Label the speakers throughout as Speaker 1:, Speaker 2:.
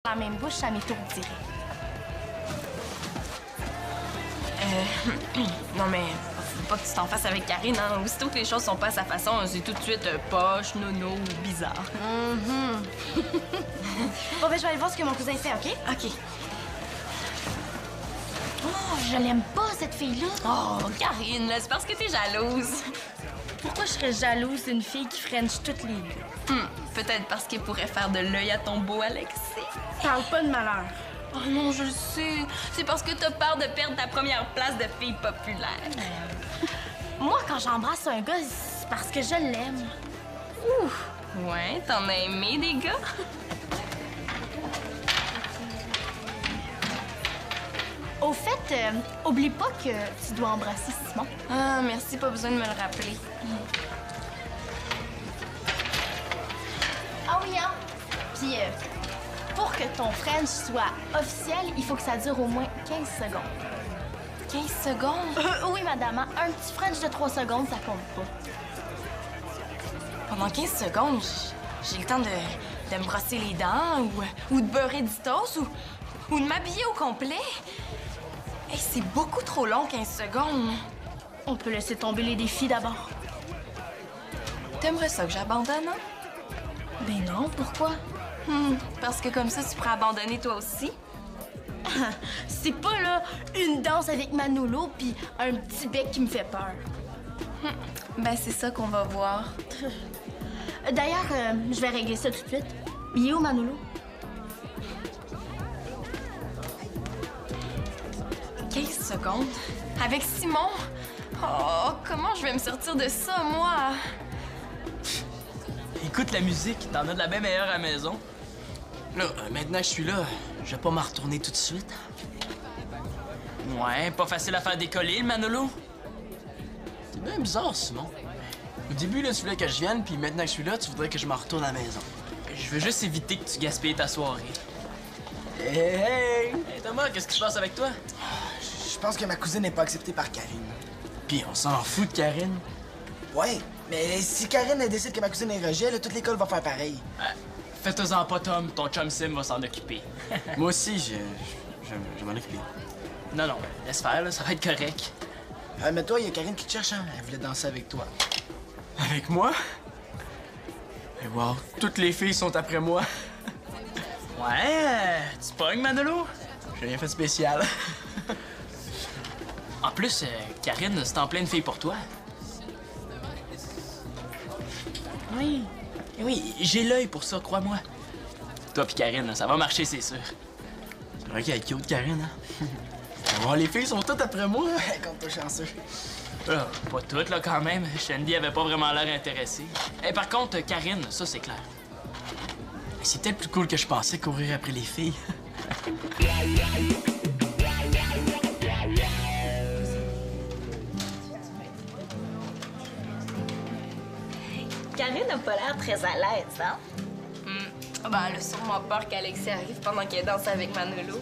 Speaker 1: la même bouche, ça m'étourdirait.
Speaker 2: Non, mais faut pas que tu t'en fasses avec Karine, hein. Aussitôt que les choses sont pas à sa façon, c'est tout de suite poche, nono ou bizarre.
Speaker 1: Bon, ben, je vais aller voir ce que mon cousin fait, OK?
Speaker 2: OK.
Speaker 1: Oh, je l'aime pas, cette fille-là.
Speaker 2: Oh, Karine, là, c'est parce que t'es jalouse.
Speaker 1: Pourquoi je serais jalouse d'une fille qui french toutes les deux?
Speaker 2: Peut-être parce qu'il pourrait faire de l'œil à ton beau Alexis.
Speaker 1: Parle pas de malheur.
Speaker 2: Oh non, je le sais. C'est parce que t'as peur de perdre ta première place de fille populaire.
Speaker 1: Moi, quand j'embrasse un gars, c'est parce que je l'aime. Ouf!
Speaker 2: Ouais, t'en as aimé des gars?
Speaker 1: Au fait, oublie pas que tu dois embrasser Simon.
Speaker 2: Ah, merci, pas besoin de me le rappeler.
Speaker 1: Ah oui, hein? Puis, pour que ton French soit officiel, il faut que ça dure au moins 15 secondes.
Speaker 2: 15 secondes?
Speaker 1: Oui, madame, hein? Un petit French de 3 secondes, ça compte pas.
Speaker 2: Pendant 15 secondes, j'ai le temps de me brosser les dents ou de beurrer du toast ou de m'habiller au complet. Hey, c'est beaucoup trop long, 15 secondes.
Speaker 1: On peut laisser tomber les défis d'abord.
Speaker 2: T'aimerais ça que j'abandonne, hein?
Speaker 1: Ben non, pourquoi?
Speaker 2: Parce que comme ça, tu pourrais abandonner toi aussi.
Speaker 1: C'est pas, là, une danse avec Manolo puis un petit bec qui me fait peur.
Speaker 2: Ben, c'est ça qu'on va voir.
Speaker 1: D'ailleurs, je vais régler ça tout de suite. Il est où, Manolo?
Speaker 2: 15 secondes? Avec Simon? Oh, comment je vais me sortir de ça, moi?
Speaker 3: Écoute la musique, t'en as de la bien meilleure à la maison. Là, maintenant que je suis là, je vais pas m'en retourner tout de suite. Ouais, pas facile à faire décoller, le Manolo. C'est bien bizarre, Simon. Au début, là, tu voulais que je vienne, puis maintenant que je suis là, tu voudrais que je m'en retourne à la maison. Je veux juste éviter que tu gaspilles ta soirée. Hey, hey! Hey, Thomas, qu'est-ce qui se passe avec toi?
Speaker 4: Je pense que ma cousine n'est pas acceptée par Karine.
Speaker 3: Puis on s'en fout de Karine.
Speaker 4: Ouais, mais si Karine elle décide que ma cousine est rejet, là, toute l'école va faire pareil.
Speaker 3: Fais-toi-en pas, Tom. Ton chum Sim va s'en occuper.
Speaker 4: Moi aussi, je vais m'en occuper.
Speaker 3: Non, non, laisse faire, là, ça va être correct.
Speaker 4: Mais toi, il y a Karine qui te cherche, hein? Elle voulait danser avec toi.
Speaker 3: Avec moi? Et wow, toutes les filles sont après moi. Ouais, tu pognes, Manolo?
Speaker 4: J'ai rien fait de spécial.
Speaker 3: En plus, Karine, c'est en pleine fille pour toi.
Speaker 1: Oui.
Speaker 3: Eh oui, j'ai l'œil pour ça, crois-moi. Toi pis Karine, ça va marcher, c'est sûr. C'est vrai qu'elle est cute, Karine, hein? Wow, les filles sont toutes après moi.
Speaker 4: Compte-toi chanceux.
Speaker 3: Pas toutes, là, quand même. Shandy avait pas vraiment l'air intéressée. Et par contre, Karine, ça, c'est clair. C'est peut-être plus cool que je pensais courir après les filles.
Speaker 5: Karine n'a pas l'air très à l'aise, hein?
Speaker 2: Ben, elle a sûrement peur qu'Alexis arrive pendant qu'elle danse avec Manolo.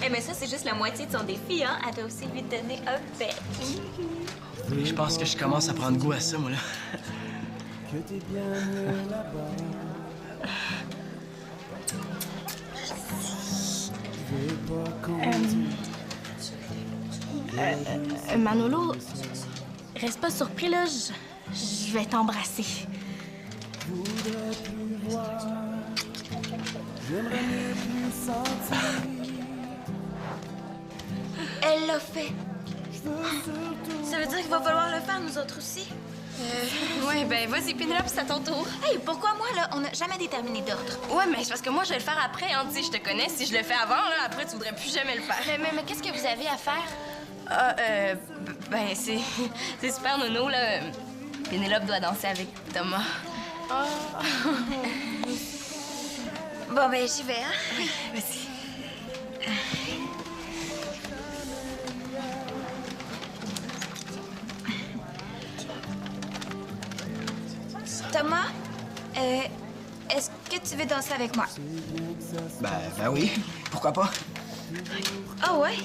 Speaker 5: Eh mais ça, c'est juste la moitié de son défi, hein? Elle doit aussi lui donner un bec.
Speaker 3: Je pense que je commence à prendre goût à ça, moi, là.
Speaker 1: Manolo, reste pas surpris, là. Je vais t'embrasser.
Speaker 5: Elle l'a fait. Ça veut dire qu'il va falloir le faire, nous autres aussi.
Speaker 2: Ouais, ben vas-y, Pénélope, c'est à ton tour.
Speaker 5: Hey, pourquoi moi, là? On n'a jamais déterminé d'ordre.
Speaker 2: Ouais, mais c'est parce que moi, je vais le faire après, hein. Tu sais, je te connais. Si je le fais avant, là, après, tu voudrais plus jamais le faire.
Speaker 5: Mais qu'est-ce que vous avez à faire?
Speaker 2: Ah, ben, c'est... c'est super, Nono, là. Pénélope doit danser avec Thomas.
Speaker 5: Bon, ben, j'y vais, hein?
Speaker 2: Vas-y.
Speaker 5: Thomas, est-ce que tu veux danser avec moi?
Speaker 4: Ben oui, pourquoi pas?
Speaker 5: Ah ouais?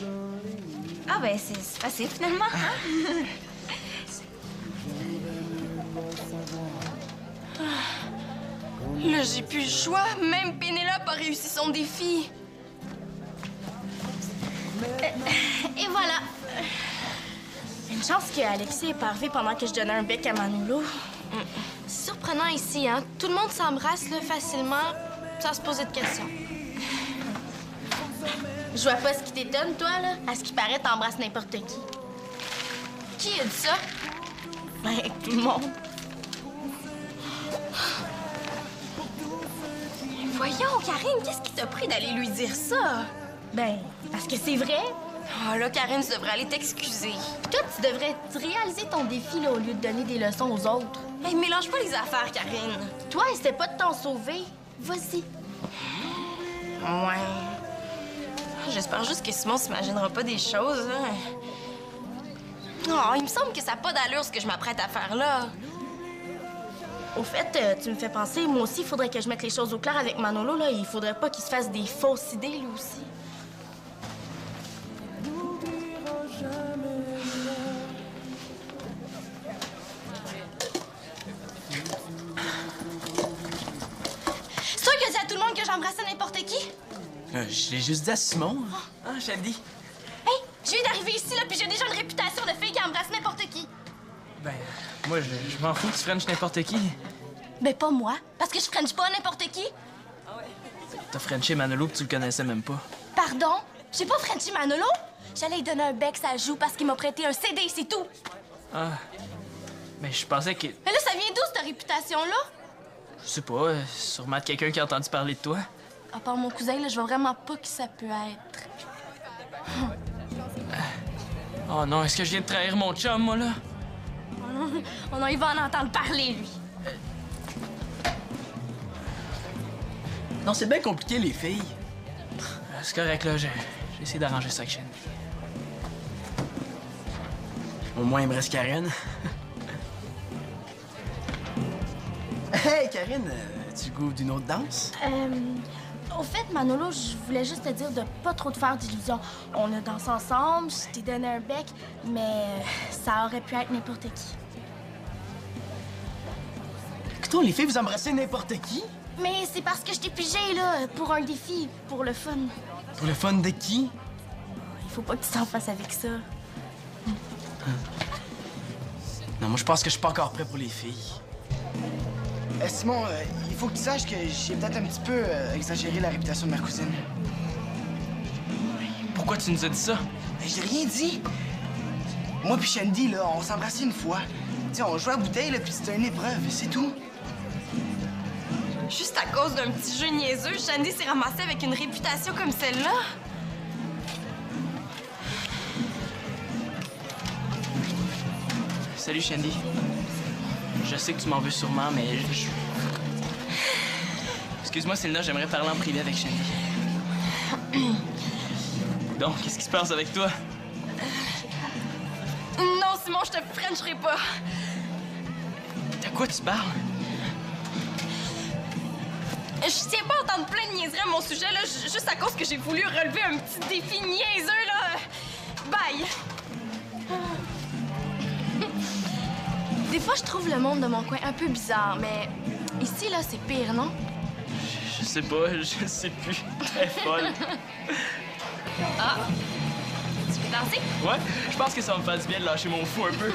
Speaker 5: Ah ben, c'est facile, finalement, hein?
Speaker 2: Là, j'ai plus le choix. Même Pénélope a réussi son défi.
Speaker 1: Et voilà. Une chance que Alexis est pas arrivé pendant que je donnais un bec à Manolo.
Speaker 5: C'est surprenant ici, hein? Tout le monde s'embrasse là, facilement, sans se poser de questions.
Speaker 1: Je vois pas ce qui t'étonne, toi, là. À ce qui paraît, t'embrasses n'importe qui.
Speaker 2: Qui a dit ça?
Speaker 1: Ben, tout le monde.
Speaker 2: Voyons, Karine, qu'est-ce qui t'a pris d'aller lui dire ça?
Speaker 1: Ben, parce que c'est vrai.
Speaker 2: Ah là, Karine, tu devrais aller t'excuser.
Speaker 1: Toi, tu devrais réaliser ton défi, là, au lieu de donner des leçons aux autres.
Speaker 2: Hey, mélange pas les affaires, Karine.
Speaker 1: Toi, c'était pas de t'en sauver. Vas-y.
Speaker 2: Ouais. J'espère juste que Simon s'imaginera pas des choses, hein. Oh, il me semble que ça n'a pas d'allure ce que je m'apprête à faire là.
Speaker 1: Au fait, tu me fais penser, moi aussi, il faudrait que je mette les choses au clair avec Manolo, là. Il faudrait pas qu'il se fasse des fausses idées, lui aussi.
Speaker 2: C'est toi qui as dit à tout le monde que j'embrassais n'importe qui?
Speaker 3: Je l'ai juste dit à Simon. Ah, Shandy.
Speaker 1: Hey, je viens d'arriver ici, là, puis j'ai déjà une réputation de fille qui embrasse n'importe qui.
Speaker 3: Ben, moi, je m'en fous que tu frenches n'importe qui.
Speaker 1: Ben, pas moi, parce que je french pas n'importe qui.
Speaker 3: T'as frenché Manolo que tu le connaissais même pas.
Speaker 1: Pardon? J'ai pas frenché Manolo? J'allais lui donner un bec, ça joue, parce qu'il m'a prêté un CD, c'est tout.
Speaker 3: Ah. Mais je pensais que...
Speaker 1: Mais là, ça vient d'où, cette réputation-là?
Speaker 3: Je sais pas, sûrement de quelqu'un qui a entendu parler de toi.
Speaker 1: À part mon cousin, là, je vois vraiment pas qui ça peut être.
Speaker 3: Oh non, est-ce que je viens de trahir mon chum, moi, là?
Speaker 1: Oh non, il va en entendre parler, lui.
Speaker 3: Non, c'est bien compliqué, les filles. C'est correct, là, j'ai essayé d'arranger ça avec Shandy. Au moins, il me reste Karine. Hey, Karine, tu goûtes d'une autre danse?
Speaker 1: Au fait, Manolo, je voulais juste te dire de pas trop te faire d'illusions. On a dansé ensemble, je t'ai donné un bec, mais ça aurait pu être n'importe qui.
Speaker 3: Écoutons, les filles, vous embrassez n'importe qui?
Speaker 1: Mais c'est parce que je t'ai pigé, là, pour un défi, pour le fun.
Speaker 3: Pour le fun de qui?
Speaker 1: Il faut pas que tu t'en fasses avec ça.
Speaker 3: Non, moi, je pense que je suis pas encore prêt pour les filles.
Speaker 4: Simon, il faut que tu saches que j'ai peut-être un petit peu exagéré la réputation de ma cousine.
Speaker 3: Pourquoi tu nous as dit ça?
Speaker 4: Ben, j'ai rien dit. Moi puis Shandy, là, on s'embrassait une fois. Tu sais, on jouait à bouteille, là, puis c'était une épreuve, c'est tout.
Speaker 2: Juste à cause d'un petit jeu niaiseux, Shandy s'est ramassée avec une réputation comme celle-là.
Speaker 3: Salut, Shandy. Je sais que tu m'en veux sûrement, mais Excuse-moi, Selena, j'aimerais parler en privé avec Shandy. Donc, qu'est-ce qui se passe avec toi?
Speaker 2: Non, Simon, je te frencherai pas.
Speaker 3: De quoi tu parles?
Speaker 2: Je tiens pas à entendre plein de niaiseries à mon sujet, là, juste à cause que j'ai voulu relever un petit défi niaiseux, là. Bye!
Speaker 1: Des fois, je trouve le monde de mon coin un peu bizarre, mais ici, là, c'est pire, non?
Speaker 3: Je sais pas, je sais plus. Très folle.
Speaker 2: Ah! Tu veux danser?
Speaker 3: Ouais, je pense que ça va me faire du bien de lâcher mon fou un peu.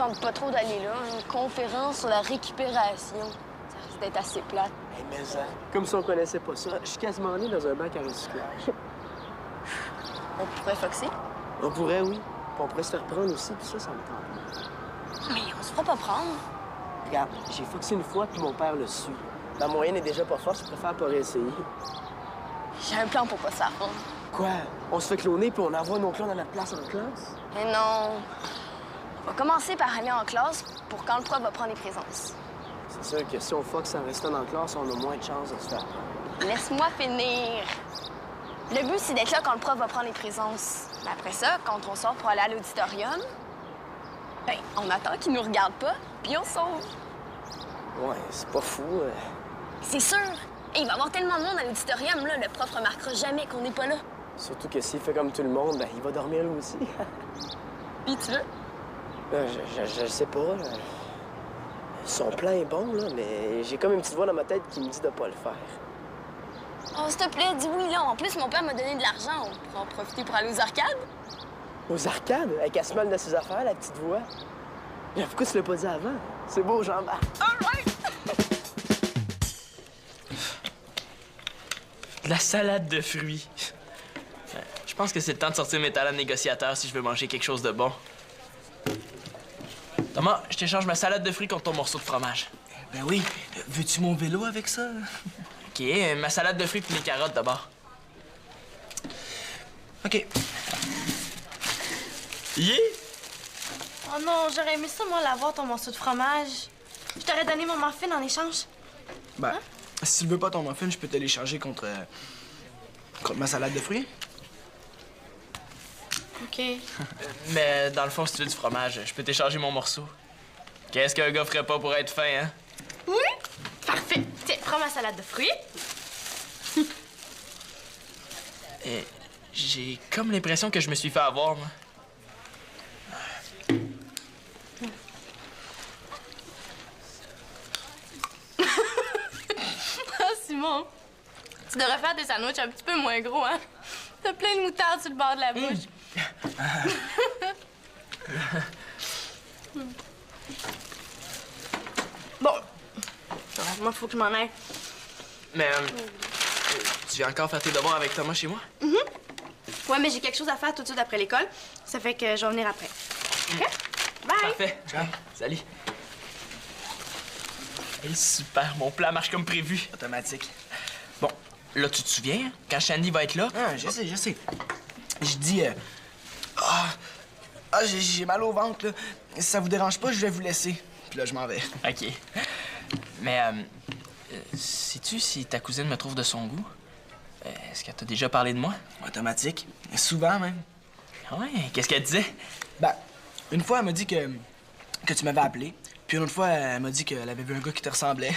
Speaker 5: tente pas trop d'aller là. Une conférence sur la récupération. Ça risque d'être assez plate.
Speaker 6: Hey, mais ça, comme si on connaissait pas ça, je suis quasiment né dans un bac à recyclage.
Speaker 5: On pourrait foxer.
Speaker 6: On pourrait, oui. Puis on pourrait se faire prendre aussi, puis ça me tente.
Speaker 5: Mais on se fera pas prendre.
Speaker 6: Regarde, j'ai foxé une fois, puis mon père l'a su. Ma moyenne est déjà pas forte, je préfère pas réessayer.
Speaker 5: J'ai un plan pour pas ça prendre.
Speaker 6: Quoi? On se fait cloner, puis on envoie nos clones à notre place en classe?
Speaker 5: Mais non. On va commencer par aller en classe pour quand le prof va prendre les présences.
Speaker 6: C'est sûr que si on foxe en restant dans la classe, on a moins de chances de se faire prendre.
Speaker 5: Laisse-moi finir. Le but, c'est d'être là quand le prof va prendre les présences. Mais après ça, quand on sort pour aller à l'auditorium, ben, on attend qu'il nous regarde pas, puis on sauve.
Speaker 6: Ouais, c'est pas fou.
Speaker 5: C'est sûr. Et il va y avoir tellement de monde à l'auditorium, là, le prof remarquera jamais qu'on n'est pas là.
Speaker 6: Surtout que s'il fait comme tout le monde, ben, il va dormir lui aussi.
Speaker 5: Puis tu veux?
Speaker 6: Je sais pas. Son plan est bon, là, mais j'ai comme une petite voix dans ma tête qui me dit de pas le faire.
Speaker 5: Oh, s'il te plaît, dis oui, là. En plus, mon père m'a donné de l'argent. On pourra en profiter pour aller aux arcades.
Speaker 6: Aux arcades? Avec elle se mêle de ses affaires, la petite voix. Mais pourquoi tu l'as pas dit avant? C'est beau, Jean-Marc.
Speaker 3: De la salade de fruits. Je pense que c'est le temps de sortir mes talents de négociateur si je veux manger quelque chose de bon. Thomas, je t'échange ma salade de fruits contre ton morceau de fromage.
Speaker 4: Ben oui. Veux-tu mon vélo avec ça?
Speaker 3: OK, ma salade de fruits puis mes carottes d'abord.
Speaker 4: OK.
Speaker 3: Yeah!
Speaker 1: Oh non, j'aurais aimé ça, moi, l'avoir, ton morceau de fromage. Je t'aurais donné mon muffin en échange.
Speaker 4: Ben, si tu veux pas ton muffin, je peux te l'échanger contre ma salade de fruits.
Speaker 1: OK.
Speaker 3: Mais dans le fond, si tu veux du fromage, je peux t'échanger mon morceau. Qu'est-ce qu'un gars ferait pas pour être fin, hein?
Speaker 1: Oui? Parfait. Tiens, prends ma salade de fruits.
Speaker 3: J'ai comme l'impression que je me suis fait avoir, moi.
Speaker 1: Ah, Simon, tu devrais faire des sandwichs un petit peu moins gros, hein? T'as plein de moutarde sur le bord de la bouche. Bon. Moi, faut que je m'en aille.
Speaker 3: Mais, tu viens encore faire tes devoirs avec Thomas chez moi?
Speaker 1: Ouais, mais j'ai quelque chose à faire tout de suite après l'école. Ça fait que je vais venir après. OK? Bye!
Speaker 3: Parfait. Salut. Hey, super, mon plan marche comme prévu.
Speaker 4: Automatique.
Speaker 3: Bon, là, tu te souviens, hein, quand Shandy va être là?
Speaker 4: Ah, je sais. Je dis, j'ai mal au ventre, là. Si ça vous dérange pas, je vais vous laisser. Puis là, je m'en vais.
Speaker 3: OK. Mais, sais-tu si ta cousine me trouve de son goût? Est-ce qu'elle t'a déjà parlé de moi?
Speaker 4: Automatique. Souvent, même.
Speaker 3: Ouais, qu'est-ce qu'elle disait?
Speaker 4: Ben, une fois, elle m'a dit que tu m'avais appelé. Puis une autre fois, elle m'a dit qu'elle avait vu un gars qui te ressemblait.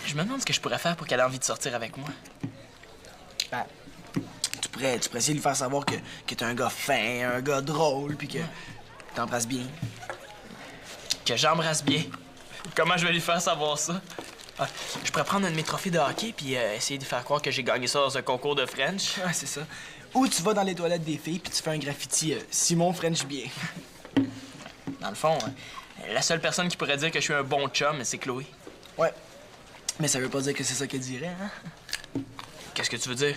Speaker 3: Je me demande ce que je pourrais faire pour qu'elle ait envie de sortir avec moi.
Speaker 4: Ben, tu pourrais essayer de lui faire savoir que t'es un gars fin, un gars drôle, puis que t'embrasses bien.
Speaker 3: Que j'embrasse bien. Comment je vais lui faire savoir ça? Ah, je pourrais prendre un de mes trophées de hockey puis essayer de faire croire que j'ai gagné ça dans un concours de French.
Speaker 4: Ouais, c'est ça. Ou tu vas dans les toilettes des filles puis tu fais un graffiti Simon French bien.
Speaker 3: Dans le fond, la seule personne qui pourrait dire que je suis un bon chum, c'est Chloé.
Speaker 4: Ouais. Mais ça veut pas dire que c'est ça qu'elle dirait, hein?
Speaker 3: Qu'est-ce que tu veux dire?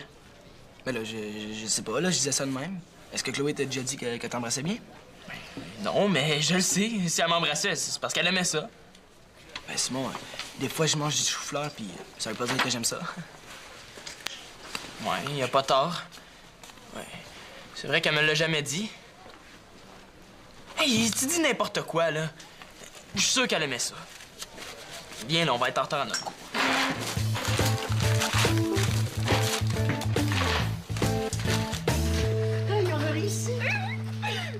Speaker 4: Ben là, je sais pas, là, je disais ça de même. Est-ce que Chloé t'a déjà dit que t'embrassais bien?
Speaker 3: Non, mais je le sais. Si elle m'embrassait, c'est parce qu'elle aimait ça.
Speaker 4: Ben Simon, des fois, je mange du chou-fleur puis ça veut pas dire que j'aime ça.
Speaker 3: Ouais, y a pas tort. Ouais. C'est vrai qu'elle me l'a jamais dit. Hey, tu dis n'importe quoi, là. Je suis sûr qu'elle aimait ça. Viens, là, on va être en retard à notre cours.
Speaker 1: Ils ont réussi.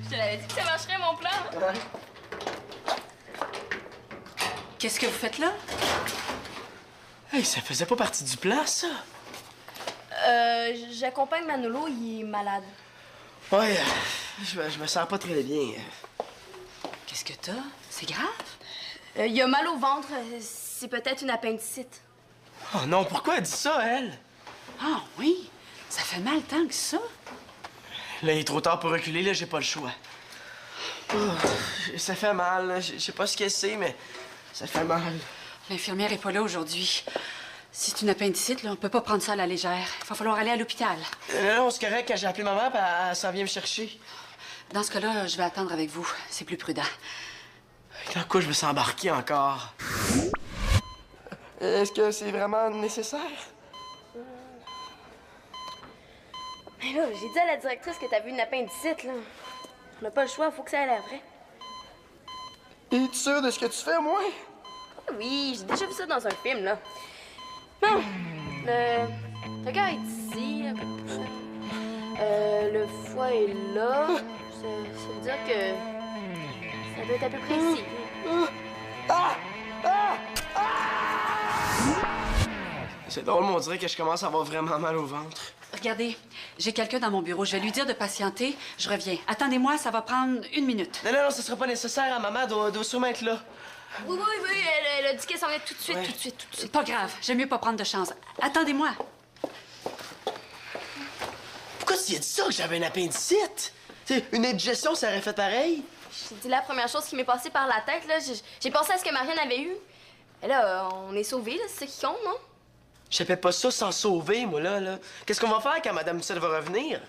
Speaker 1: Je te l'avais dit que ça marcherait, mon plan.
Speaker 2: Qu'est-ce que vous faites là?
Speaker 6: Hey, ça faisait pas partie du plan, ça?
Speaker 1: J'accompagne Manolo, il est malade.
Speaker 6: Ouais, je me sens pas très bien.
Speaker 2: Qu'est-ce que t'as? C'est grave?
Speaker 1: Il a mal au ventre, c'est peut-être une appendicite.
Speaker 6: Oh non, pourquoi elle dit ça, elle?
Speaker 2: Ah oui? Ça fait mal tant que ça?
Speaker 4: Là, il est trop tard pour reculer, là, j'ai pas le choix. Oh, ça fait mal, là. Je sais pas ce que c'est, mais ça fait mal.
Speaker 7: L'infirmière est pas là aujourd'hui. Si c'est une appendicite, là, on peut pas prendre ça à la légère. Il va falloir aller à l'hôpital.
Speaker 4: Non, c'est correct, quand j'ai appelé maman, puis elle s'en vient me chercher.
Speaker 7: Dans ce cas-là, je vais attendre avec vous. C'est plus prudent.
Speaker 4: Dans quoi je vais s'embarquer encore? Est-ce que c'est vraiment nécessaire?
Speaker 5: Mais là, j'ai dit à la directrice que t'as vu une appendicite, là. On n'a pas le choix, faut que ça ait l'air vrai.
Speaker 4: Es-tu sûr de ce que tu fais, moi?
Speaker 5: Oui, j'ai déjà vu ça dans un film, là. Bon, le cœur est ici, à peu près. Le foie est là. Ça veut dire que ça doit être à peu près ici.
Speaker 4: C'est drôle, mais on dirait que je commence à avoir vraiment mal au ventre.
Speaker 7: Regardez, j'ai quelqu'un dans mon bureau. Je vais lui dire de patienter. Je reviens. Attendez-moi, ça va prendre 1 minute.
Speaker 4: Non, ce sera pas nécessaire. Maman doit sûrement être là.
Speaker 5: Oui, elle a dit qu'elle s'en vient tout de suite,
Speaker 4: Ouais.
Speaker 5: tout de suite, tout de
Speaker 7: C'est
Speaker 5: suite.
Speaker 7: pas grave. J'aime mieux pas prendre de chance. Attendez-moi.
Speaker 4: Pourquoi tu as dit ça, que j'avais une appendicite? T'sais, une indigestion, ça aurait fait pareil.
Speaker 5: J'ai dit la première chose qui m'est passée par la tête, là. J'ai pensé à ce que Marianne avait eu. Et là, on est sauvés, là, c'est ça qui compte, non?
Speaker 4: J'appelle pas ça sans sauver, moi, là. Qu'est-ce qu'on va faire quand Madame Ducette va revenir?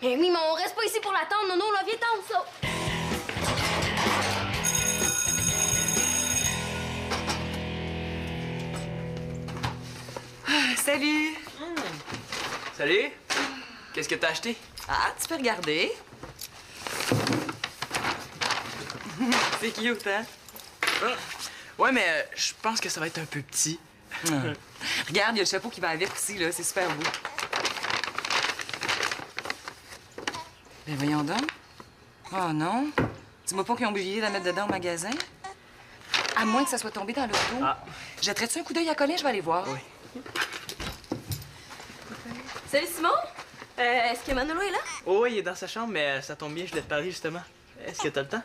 Speaker 5: Mais oui, mais on reste pas ici pour l'attendre, non, là, viens tendre ça.
Speaker 8: Salut!
Speaker 3: Salut! Qu'est-ce que t'as acheté?
Speaker 8: Ah, tu peux regarder. C'est cute, hein?
Speaker 3: Ouais, mais je pense que ça va être un peu petit.
Speaker 8: Regarde, il y a le chapeau qui va avec aussi, là. C'est super beau. Ben voyons donc. Oh non. Dis-moi pas qu'ils ont oublié de la mettre dedans au magasin. À moins que ça soit tombé dans l'auto.
Speaker 3: Ah.
Speaker 8: Jetterais-tu un coup d'œil à Colin? Je vais aller voir.
Speaker 3: Oui.
Speaker 5: Salut, Simon. Est-ce que Manolo est là?
Speaker 3: Oh, oui, il est dans sa chambre, mais ça tombe bien, je voulais te parler, justement. Est-ce que t'as le temps?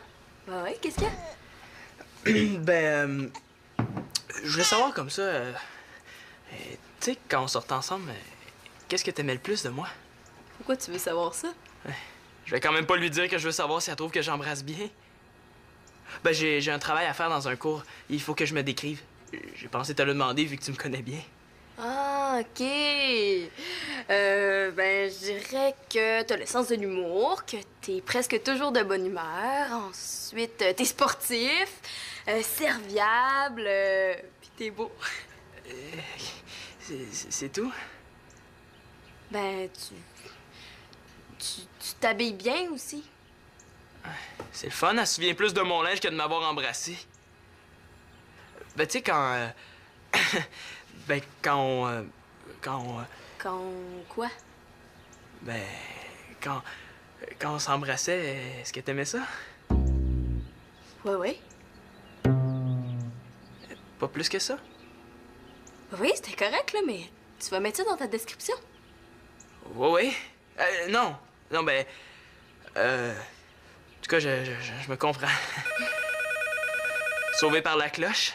Speaker 5: Bah ouais, qu'est-ce qu'il y a?
Speaker 3: Je voulais savoir comme ça, tu sais, quand on sortait ensemble, qu'est-ce que t'aimais le plus de moi?
Speaker 5: Pourquoi tu veux savoir ça?
Speaker 3: Je vais quand même pas lui dire que je veux savoir si elle trouve que j'embrasse bien. Ben, j'ai un travail à faire dans un cours. Il faut que je me décrive. J'ai pensé te le demander vu que tu me connais bien.
Speaker 5: Ah, OK. Je dirais que t'as le sens de l'humour, que t'es presque toujours de bonne humeur. Ensuite, t'es sportif, serviable, puis t'es beau.
Speaker 3: C'est tout?
Speaker 5: Ben, tu t'habilles bien aussi.
Speaker 3: C'est le fun, elle se souvient plus de mon linge que de m'avoir embrassé. Ben, tu sais, quand... ben, quand
Speaker 5: Quoi?
Speaker 3: Ben, quand on s'embrassait, est-ce que t'aimais ça?
Speaker 5: Ouais.
Speaker 3: Pas plus que ça?
Speaker 5: Oui, c'était correct, là, mais tu vas mettre ça dans ta description.
Speaker 3: Oui. Non, ben... en tout cas, je me comprends. Sauvé par la cloche.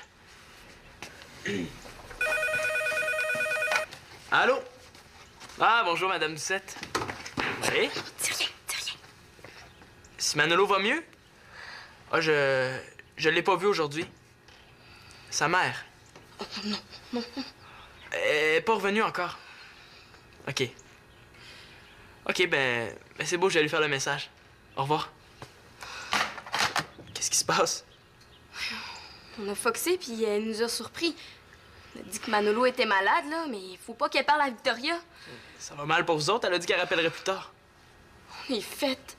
Speaker 3: Allô? Ah, bonjour, Madame Ducette. Oui?
Speaker 5: Dis rien.
Speaker 3: Si Manolo va mieux? Ah, je l'ai pas vu aujourd'hui. Sa mère.
Speaker 5: Non.
Speaker 3: Elle est pas revenue encore. OK. OK, ben c'est beau, je vais lui faire le message. Au revoir. Qu'est-ce qui se passe?
Speaker 5: On a foxé, puis elle nous a surpris. Elle a dit que Manolo était malade, là, mais il faut pas qu'elle parle à Victoria.
Speaker 3: Ça va mal pour vous autres, elle a dit qu'elle rappellerait plus tard.
Speaker 5: On est faites.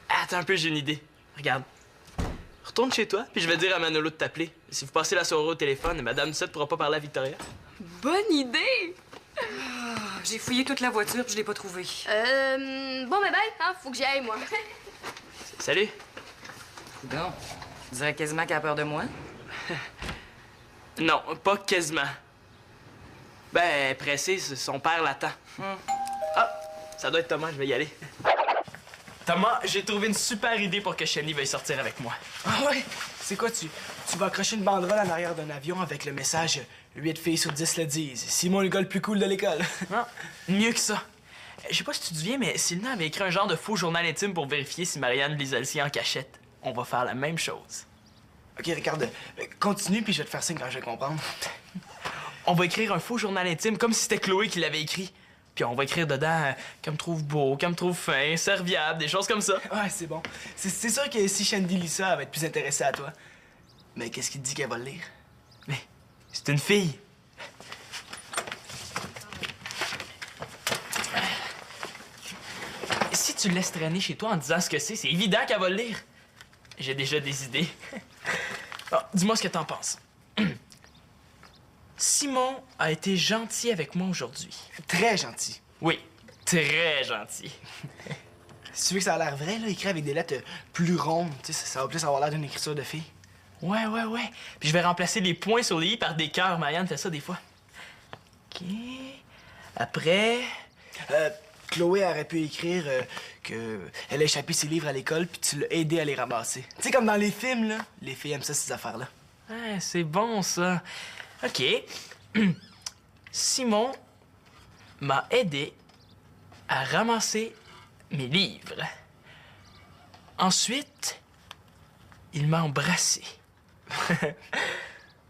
Speaker 3: Attends un peu, j'ai une idée. Regarde. Retourne chez toi, puis je vais dire à Manolo de t'appeler. Si vous passez la soirée au téléphone, Madame Ducette pourra pas parler à Victoria.
Speaker 5: Bonne idée!
Speaker 8: J'ai fouillé toute la voiture puis je l'ai pas trouvée.
Speaker 5: Bon, bye, hein, faut que j'y aille, moi.
Speaker 3: Salut.
Speaker 8: Donc, tu dirais quasiment qu'elle a peur de moi.
Speaker 3: Non, pas quasiment. Ben, pressé, son père l'attend. Ah, ça doit être Thomas, je vais y aller. Thomas, j'ai trouvé une super idée pour que Shelly veuille sortir avec moi.
Speaker 4: Ah ouais? C'est quoi, tu vas accrocher une banderole en arrière d'un avion avec le message « 8 filles sur 10 le disent. Simon, le gars le plus cool de l'école. »
Speaker 3: Non, mieux que ça. Je sais pas si tu te souviens, mais Sylvia avait écrit un genre de faux journal intime pour vérifier si Marianne lisait le sien en cachette. On va faire la même chose.
Speaker 4: OK, regarde, continue, puis je vais te faire signe quand je vais comprendre.
Speaker 3: On va écrire un faux journal intime comme si c'était Chloé qui l'avait écrit. Puis on va écrire dedans qu'elle me trouve beau, qu'elle me trouve fin, serviable, des choses comme ça.
Speaker 4: Ouais, c'est bon. C'est sûr que si Shandy lit ça, elle va être plus intéressée à toi. Mais qu'est-ce qui te dit qu'elle va le lire?
Speaker 3: Mais c'est une fille. Si tu le laisses traîner chez toi en disant ce que c'est évident qu'elle va le lire. J'ai déjà des idées. Bon, dis-moi ce que t'en penses. Simon a été gentil avec moi aujourd'hui.
Speaker 4: Très gentil.
Speaker 3: Oui, très gentil.
Speaker 4: Si tu veux que ça a l'air vrai, là, écrit avec des lettres plus rondes, tu sais, ça va plus avoir l'air d'une écriture de fille.
Speaker 3: Ouais. Puis je vais remplacer les points sur les i par des cœurs. Marianne fait ça des fois. OK. Après...
Speaker 4: Chloé aurait pu écrire qu'elle a échappé ses livres à l'école puis tu l'as aidé à les ramasser. Tu sais, comme dans les films, là, les filles aiment ça, ces affaires-là.
Speaker 3: Ouais, c'est bon, ça. OK. Simon m'a aidé à ramasser mes livres. Ensuite, il m'a embrassé.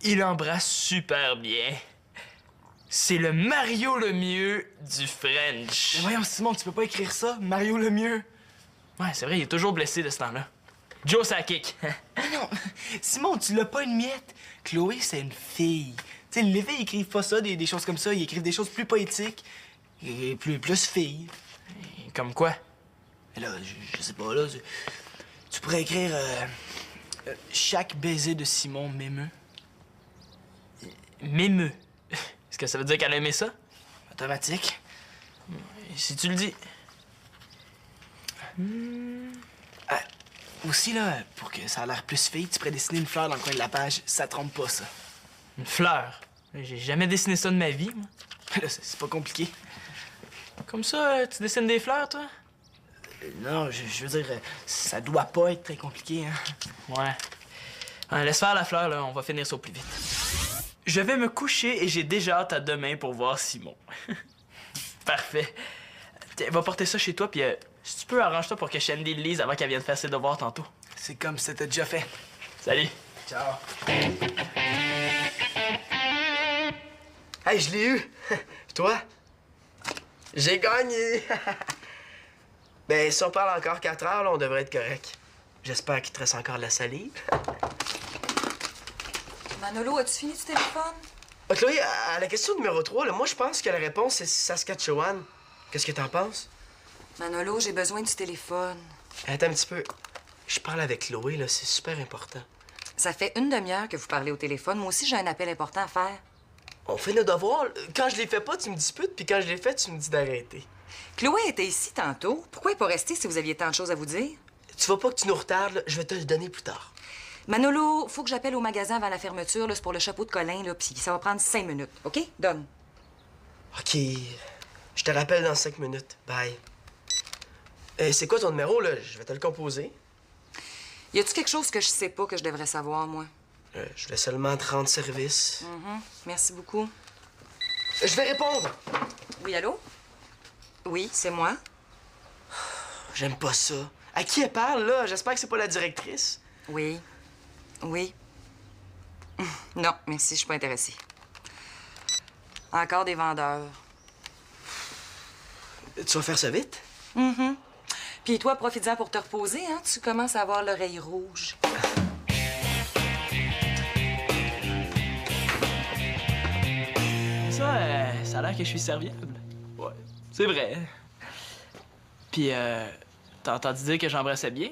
Speaker 3: Il embrasse super bien. C'est le Mario Lemieux du French.
Speaker 4: Mais voyons, Simon, tu peux pas écrire ça, Mario Lemieux.
Speaker 3: Ouais, c'est vrai, il est toujours blessé de ce temps-là. Joe Sakic.
Speaker 4: Non, Simon, tu l'as pas une miette. Chloé, c'est une fille. Tu sais, les filles écrivent pas ça, des choses comme ça. Ils écrivent des choses plus poétiques et plus filles.
Speaker 3: Comme quoi?
Speaker 4: Mais là, je sais pas, là, tu pourrais écrire chaque baiser de Simon m'émeut.
Speaker 3: M'émeut. Est-ce que ça veut dire qu'elle a aimé ça?
Speaker 4: Automatique.
Speaker 3: Si tu le dis.
Speaker 4: Aussi, là, pour que ça a l'air plus fille, tu pourrais dessiner une fleur dans le coin de la page. Ça trompe pas, ça.
Speaker 3: Une fleur? J'ai jamais dessiné ça de ma vie, moi.
Speaker 4: Là, c'est pas compliqué.
Speaker 3: Comme ça, tu dessines des fleurs, toi?
Speaker 4: Non, je veux dire, ça doit pas être très compliqué, hein.
Speaker 3: Ouais. Laisse faire la fleur, là. On va finir ça au plus vite. Je vais me coucher et j'ai déjà hâte à demain pour voir Simon. Parfait. Tiens, va porter ça chez toi, puis si tu peux, arrange-toi pour que Shandy le lise avant qu'elle vienne faire ses devoirs tantôt.
Speaker 4: C'est comme si c'était déjà fait.
Speaker 3: Salut.
Speaker 4: Ciao. Hey, je l'ai eu. Toi?
Speaker 6: J'ai gagné! Ben, si on parle encore 4 heures, là, on devrait être correct. J'espère qu'il te reste encore de la salive.
Speaker 8: Manolo, as-tu fini du téléphone?
Speaker 6: Ah, Chloé, à la question numéro 3, là, moi, je pense que la réponse, c'est Saskatchewan. Qu'est-ce que t'en penses?
Speaker 8: Manolo, j'ai besoin du téléphone.
Speaker 6: Attends un petit peu. Je parle avec Chloé, là, c'est super important.
Speaker 8: Ça fait une demi-heure que vous parlez au téléphone. Moi aussi, j'ai un appel important à faire.
Speaker 6: On fait nos devoirs. Quand je les fais pas, tu me disputes, puis quand je les fais, tu me dis d'arrêter.
Speaker 8: Chloé était ici tantôt. Pourquoi elle n'est pas restée si vous aviez tant de choses à vous dire?
Speaker 6: Tu vas pas que tu nous retardes, là. Je vais te le donner plus tard.
Speaker 8: Manolo, faut que j'appelle au magasin avant la fermeture. Là, c'est pour le chapeau de Colin, là, puis ça va prendre 5 minutes. OK? Donne.
Speaker 6: OK. Je te rappelle dans 5 minutes. Bye. C'est quoi ton numéro, là? Je vais te le composer.
Speaker 8: Y a-tu quelque chose que je sais pas que je devrais savoir, moi?
Speaker 6: Je vais seulement te rendre service.
Speaker 8: Merci beaucoup.
Speaker 6: Je vais répondre.
Speaker 8: Oui, allô? Oui, c'est moi.
Speaker 6: J'aime pas ça. À qui elle parle, là? J'espère que c'est pas la directrice.
Speaker 8: Oui. Oui. Non, merci, je suis pas intéressée. Encore des vendeurs.
Speaker 6: Tu vas faire ça vite?
Speaker 8: Puis toi, profites-en pour te reposer, hein? Tu commences à avoir l'oreille rouge.
Speaker 3: Ça a l'air que je suis serviable. Ouais, c'est vrai. Puis, t'as entendu dire que j'embrassais bien?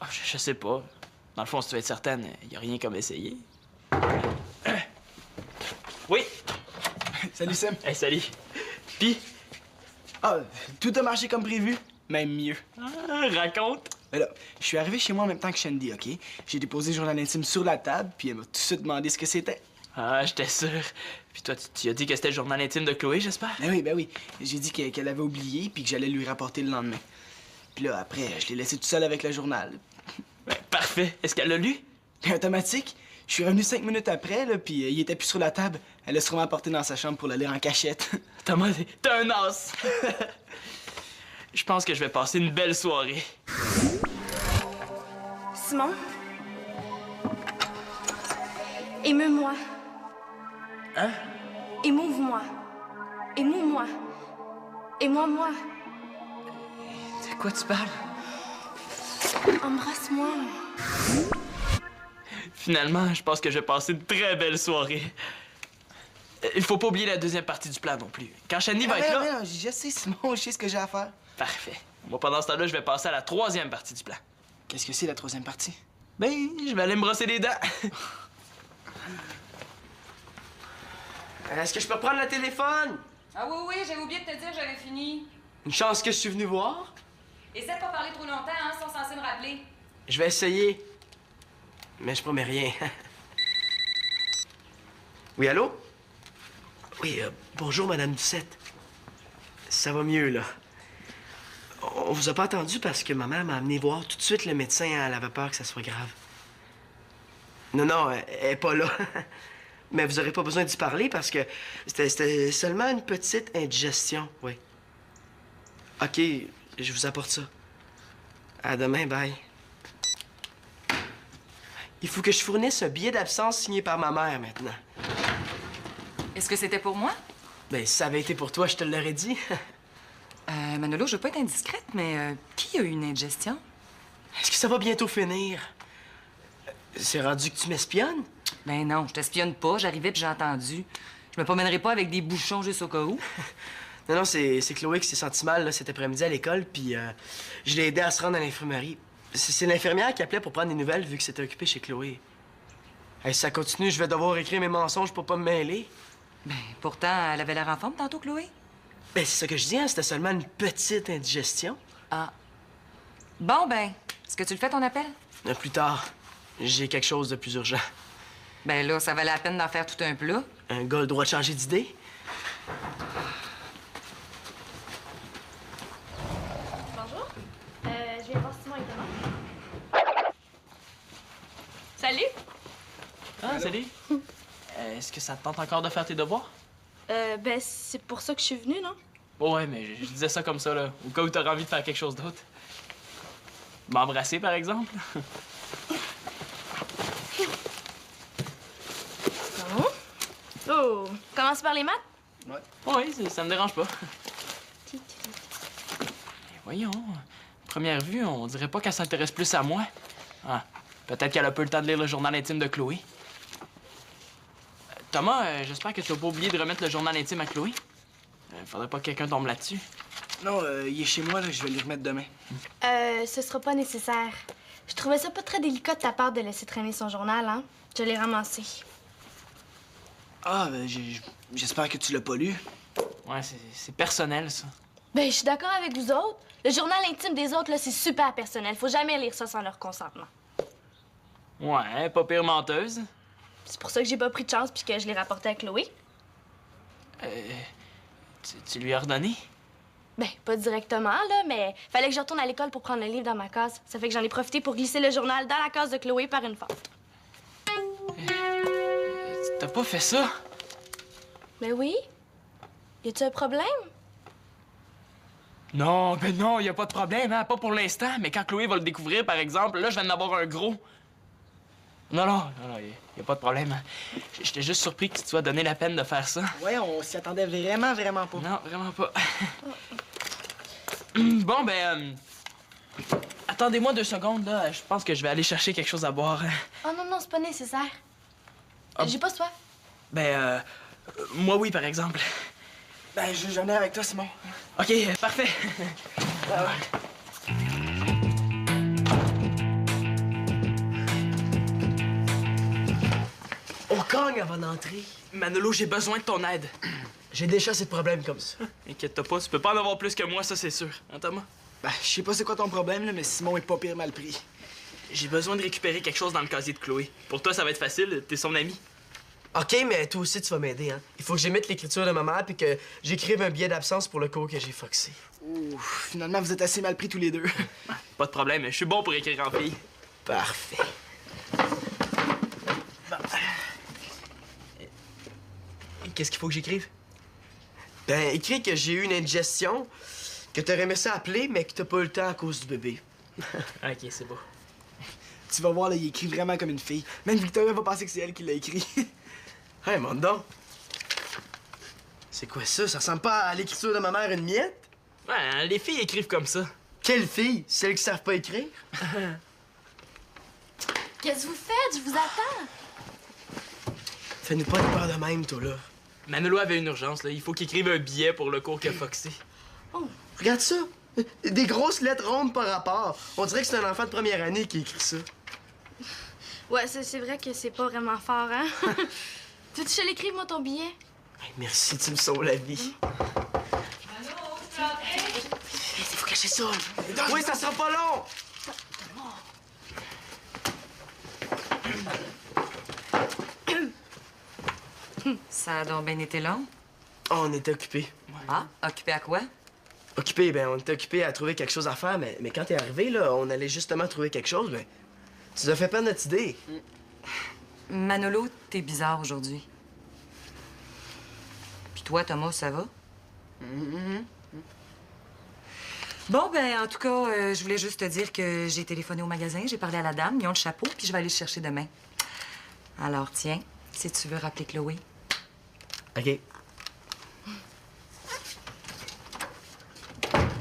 Speaker 3: Oh, je sais pas. Dans le fond, si tu veux être certaine, y a rien comme essayer. Oui?
Speaker 4: Salut, Sam.
Speaker 3: Hey, salut. Puis?
Speaker 4: Ah, tout a marché comme prévu. Même mieux.
Speaker 3: Raconte.
Speaker 4: Mais là, je suis arrivé chez moi en même temps que Shandy, OK? J'ai déposé le journal intime sur la table, puis elle m'a tout de suite demandé ce que c'était.
Speaker 3: Ah, j'étais sûr. Puis toi, tu as dit que c'était le journal intime de Chloé, j'espère?
Speaker 4: Ben oui. J'ai dit qu'elle avait oublié, puis que j'allais lui rapporter le lendemain. Puis là, après, je l'ai laissé tout seul avec le journal.
Speaker 3: Ben, parfait. Est-ce qu'elle l'a lu?
Speaker 4: Automatique, Je suis revenu 5 minutes après, là, puis il était plus sur la table. Elle l'a sûrement apporté dans sa chambre pour le lire en cachette.
Speaker 3: Thomas, t'es un as! Je pense que je vais passer une belle soirée.
Speaker 1: Simon? Émeus-moi.
Speaker 3: Hein?
Speaker 1: Émouve-moi. Émouve-moi. Émoi-moi.
Speaker 3: De quoi tu parles?
Speaker 1: Embrasse-moi.
Speaker 3: Finalement, je pense que je vais passer une très belle soirée. Il faut pas oublier la deuxième partie du plan non plus. Quand Shani va être là...
Speaker 4: Non, je sais, Simon, je sais ce que j'ai à faire.
Speaker 3: Parfait. Moi, pendant ce temps-là, je vais passer à la troisième partie du plan.
Speaker 4: Qu'est-ce que c'est, la troisième partie?
Speaker 3: Ben, je vais aller me brosser les dents.
Speaker 6: Est-ce que je peux reprendre le téléphone?
Speaker 8: Ah oui, j'avais oublié de te dire que j'avais fini.
Speaker 6: Une chance que je suis venu voir.
Speaker 8: Essaie de pas parler trop longtemps, hein, ils sont censés me rappeler.
Speaker 6: Je vais essayer. Mais je promets rien. Oui, allô? Oui, bonjour, Madame Ducette. Ça va mieux, là. On vous a pas attendu parce que ma mère m'a amené voir tout de suite le médecin. Elle avait peur que ça soit grave. Non, elle est pas là. Mais vous aurez pas besoin d'y parler parce que c'était seulement une petite indigestion, oui. OK, je vous apporte ça. À demain, bye. Il faut que je fournisse un billet d'absence signé par ma mère maintenant.
Speaker 8: Est-ce que c'était pour moi?
Speaker 6: Ben, si ça avait été pour toi, je te l'aurais dit.
Speaker 8: Manolo, je veux pas être indiscrète, mais qui a eu une indigestion?
Speaker 6: Est-ce que ça va bientôt finir? C'est rendu que tu m'espionnes?
Speaker 8: Ben non, je t'espionne pas, j'arrivais puis j'ai entendu. Je me promènerai pas avec des bouchons juste au cas où.
Speaker 6: Non, c'est Chloé qui s'est sentie mal là, cet après-midi à l'école, puis je l'ai aidée à se rendre à l'infirmerie. C'est l'infirmière qui appelait pour prendre des nouvelles vu que c'était occupé chez Chloé. Hey, si ça continue, je vais devoir écrire mes mensonges pour pas me mêler.
Speaker 8: Ben, pourtant, elle avait l'air en forme tantôt, Chloé.
Speaker 6: Ben, c'est ça que je dis, hein, c'était seulement une petite indigestion.
Speaker 8: Ah. Bon, ben, est-ce que tu le fais, ton appel?
Speaker 6: Plus tard, j'ai quelque chose de plus urgent.
Speaker 8: Ben là, ça valait la peine d'en faire tout un plat.
Speaker 6: Un gars a le droit de changer d'idée?
Speaker 1: Bonjour. Je viens voir Simon et Thomas. Salut.
Speaker 3: Ah, salut. Est-ce que ça te tente encore de faire tes devoirs?
Speaker 1: Ben, c'est pour ça que je suis venue, non?
Speaker 3: Ouais, mais je disais ça comme ça, là, au cas où t'aurais envie de faire quelque chose d'autre. M'embrasser, par exemple?
Speaker 1: Oh, commence par les maths?
Speaker 3: Oui, ça me dérange pas. Mais voyons, première vue, on dirait pas qu'elle s'intéresse plus à moi. Ah, peut-être qu'elle a peu le temps de lire le journal intime de Chloé. Thomas, j'espère que tu n'as pas oublié de remettre le journal intime à Chloé. Faudrait pas que quelqu'un tombe là-dessus.
Speaker 4: Non, il est chez moi, là, je vais le remettre demain.
Speaker 1: Ce sera pas nécessaire. Je trouvais ça pas très délicat de ta part de laisser traîner son journal, hein? Je l'ai ramassé.
Speaker 4: Ah, ben, j'espère que tu l'as pas lu.
Speaker 3: Ouais, c'est personnel, ça.
Speaker 1: Ben, je suis d'accord avec vous autres. Le journal intime des autres, là, c'est super personnel. Faut jamais lire ça sans leur consentement.
Speaker 3: Ouais, pas pire menteuse.
Speaker 1: C'est pour ça que j'ai pas pris de chance puis que je l'ai rapporté à Chloé.
Speaker 3: Tu lui as redonné?
Speaker 1: Ben, pas directement, là, mais fallait que je retourne à l'école pour prendre le livre dans ma case. Ça fait que j'en ai profité pour glisser le journal dans la case de Chloé par une faute.
Speaker 3: T'as pas fait ça?
Speaker 1: Ben oui. Y a-tu un problème?
Speaker 3: Non, ben non, y a pas de problème, hein? Pas pour l'instant. Mais quand Chloé va le découvrir, par exemple, là, je vais en avoir un gros. Non, y a pas de problème. Hein. J'étais juste surpris que tu te sois donné la peine de faire ça.
Speaker 4: Ouais, on s'y attendait vraiment, vraiment pas.
Speaker 3: Non, vraiment pas. Bon, ben... attendez-moi 2 secondes, là. Je pense que je vais aller chercher quelque chose à boire.
Speaker 1: Oh non, c'est pas nécessaire. J'ai pas soif.
Speaker 3: Ben, moi, oui, par exemple.
Speaker 4: Ben, j'en ai avec toi, Simon.
Speaker 3: OK, parfait.
Speaker 6: On cogne avant d'entrer.
Speaker 3: Manolo, j'ai besoin de ton aide.
Speaker 6: J'ai déjà assez de problèmes comme ça.
Speaker 3: Inquiète-toi pas, tu peux pas en avoir plus que moi, ça, c'est sûr. Hein, Thomas?
Speaker 4: Ben, je sais pas c'est quoi ton problème, là, mais Simon est pas pire mal pris.
Speaker 3: J'ai besoin de récupérer quelque chose dans le casier de Chloé. Pour toi, ça va être facile, t'es son ami.
Speaker 6: OK, mais toi aussi, tu vas m'aider, hein. Il faut que j'émette l'écriture de ma mère puis que j'écrive un billet d'absence pour le cours que j'ai foxé.
Speaker 4: Ouh, finalement, vous êtes assez mal pris tous les deux.
Speaker 3: Pas de problème, je suis bon pour écrire en fille.
Speaker 6: Parfait.
Speaker 4: Bon, qu'est-ce qu'il faut que j'écrive?
Speaker 6: Ben, écris que j'ai eu une indigestion, que t'aurais aimé ça appeler, mais que t'as pas eu le temps à cause du bébé.
Speaker 4: OK, c'est beau. Tu vas voir, là, il écrit vraiment comme une fille. Même Victoria va penser que c'est elle qui l'a écrit.
Speaker 6: Hey, monte donc. C'est quoi ça? Ça ressemble pas à l'écriture de ma mère, une miette?
Speaker 4: Ouais, les filles écrivent comme ça.
Speaker 6: Quelle fille? Celles qui savent pas écrire?
Speaker 1: Qu'est-ce que vous faites? Je vous attends.
Speaker 6: Fais-nous pas de peur de même, toi, là.
Speaker 4: Manolo avait une urgence, là. Il faut qu'il écrive un billet pour le cours qu'a Foxy.
Speaker 6: Regarde ça! Des grosses lettres rondes par rapport. On dirait que c'est un enfant de première année qui écrit ça.
Speaker 1: Ouais, c'est vrai que c'est pas vraiment fort, hein? Tu veux que je te l'écrive, moi, ton billet?
Speaker 6: Hey, merci, tu me sauves la vie.
Speaker 8: Il faut cacher ça.
Speaker 6: Oui, ça sera pas long!
Speaker 8: Ça a donc bien été long.
Speaker 6: Oh, on était occupés.
Speaker 8: Ah, occupé à quoi?
Speaker 6: Occupés, ben, on était occupés à trouver quelque chose à faire, mais quand t'es arrivé, là, on allait justement trouver quelque chose, ben, tu nous as fait pas notre idée.
Speaker 8: Manolo, t'es bizarre aujourd'hui. Puis toi, Thomas, ça va? Bon, ben, en tout cas, je voulais juste te dire que j'ai téléphoné au magasin, j'ai parlé à la dame, ils ont le chapeau, puis je vais aller le chercher demain. Alors, tiens, si tu veux rappeler Chloé.
Speaker 6: OK.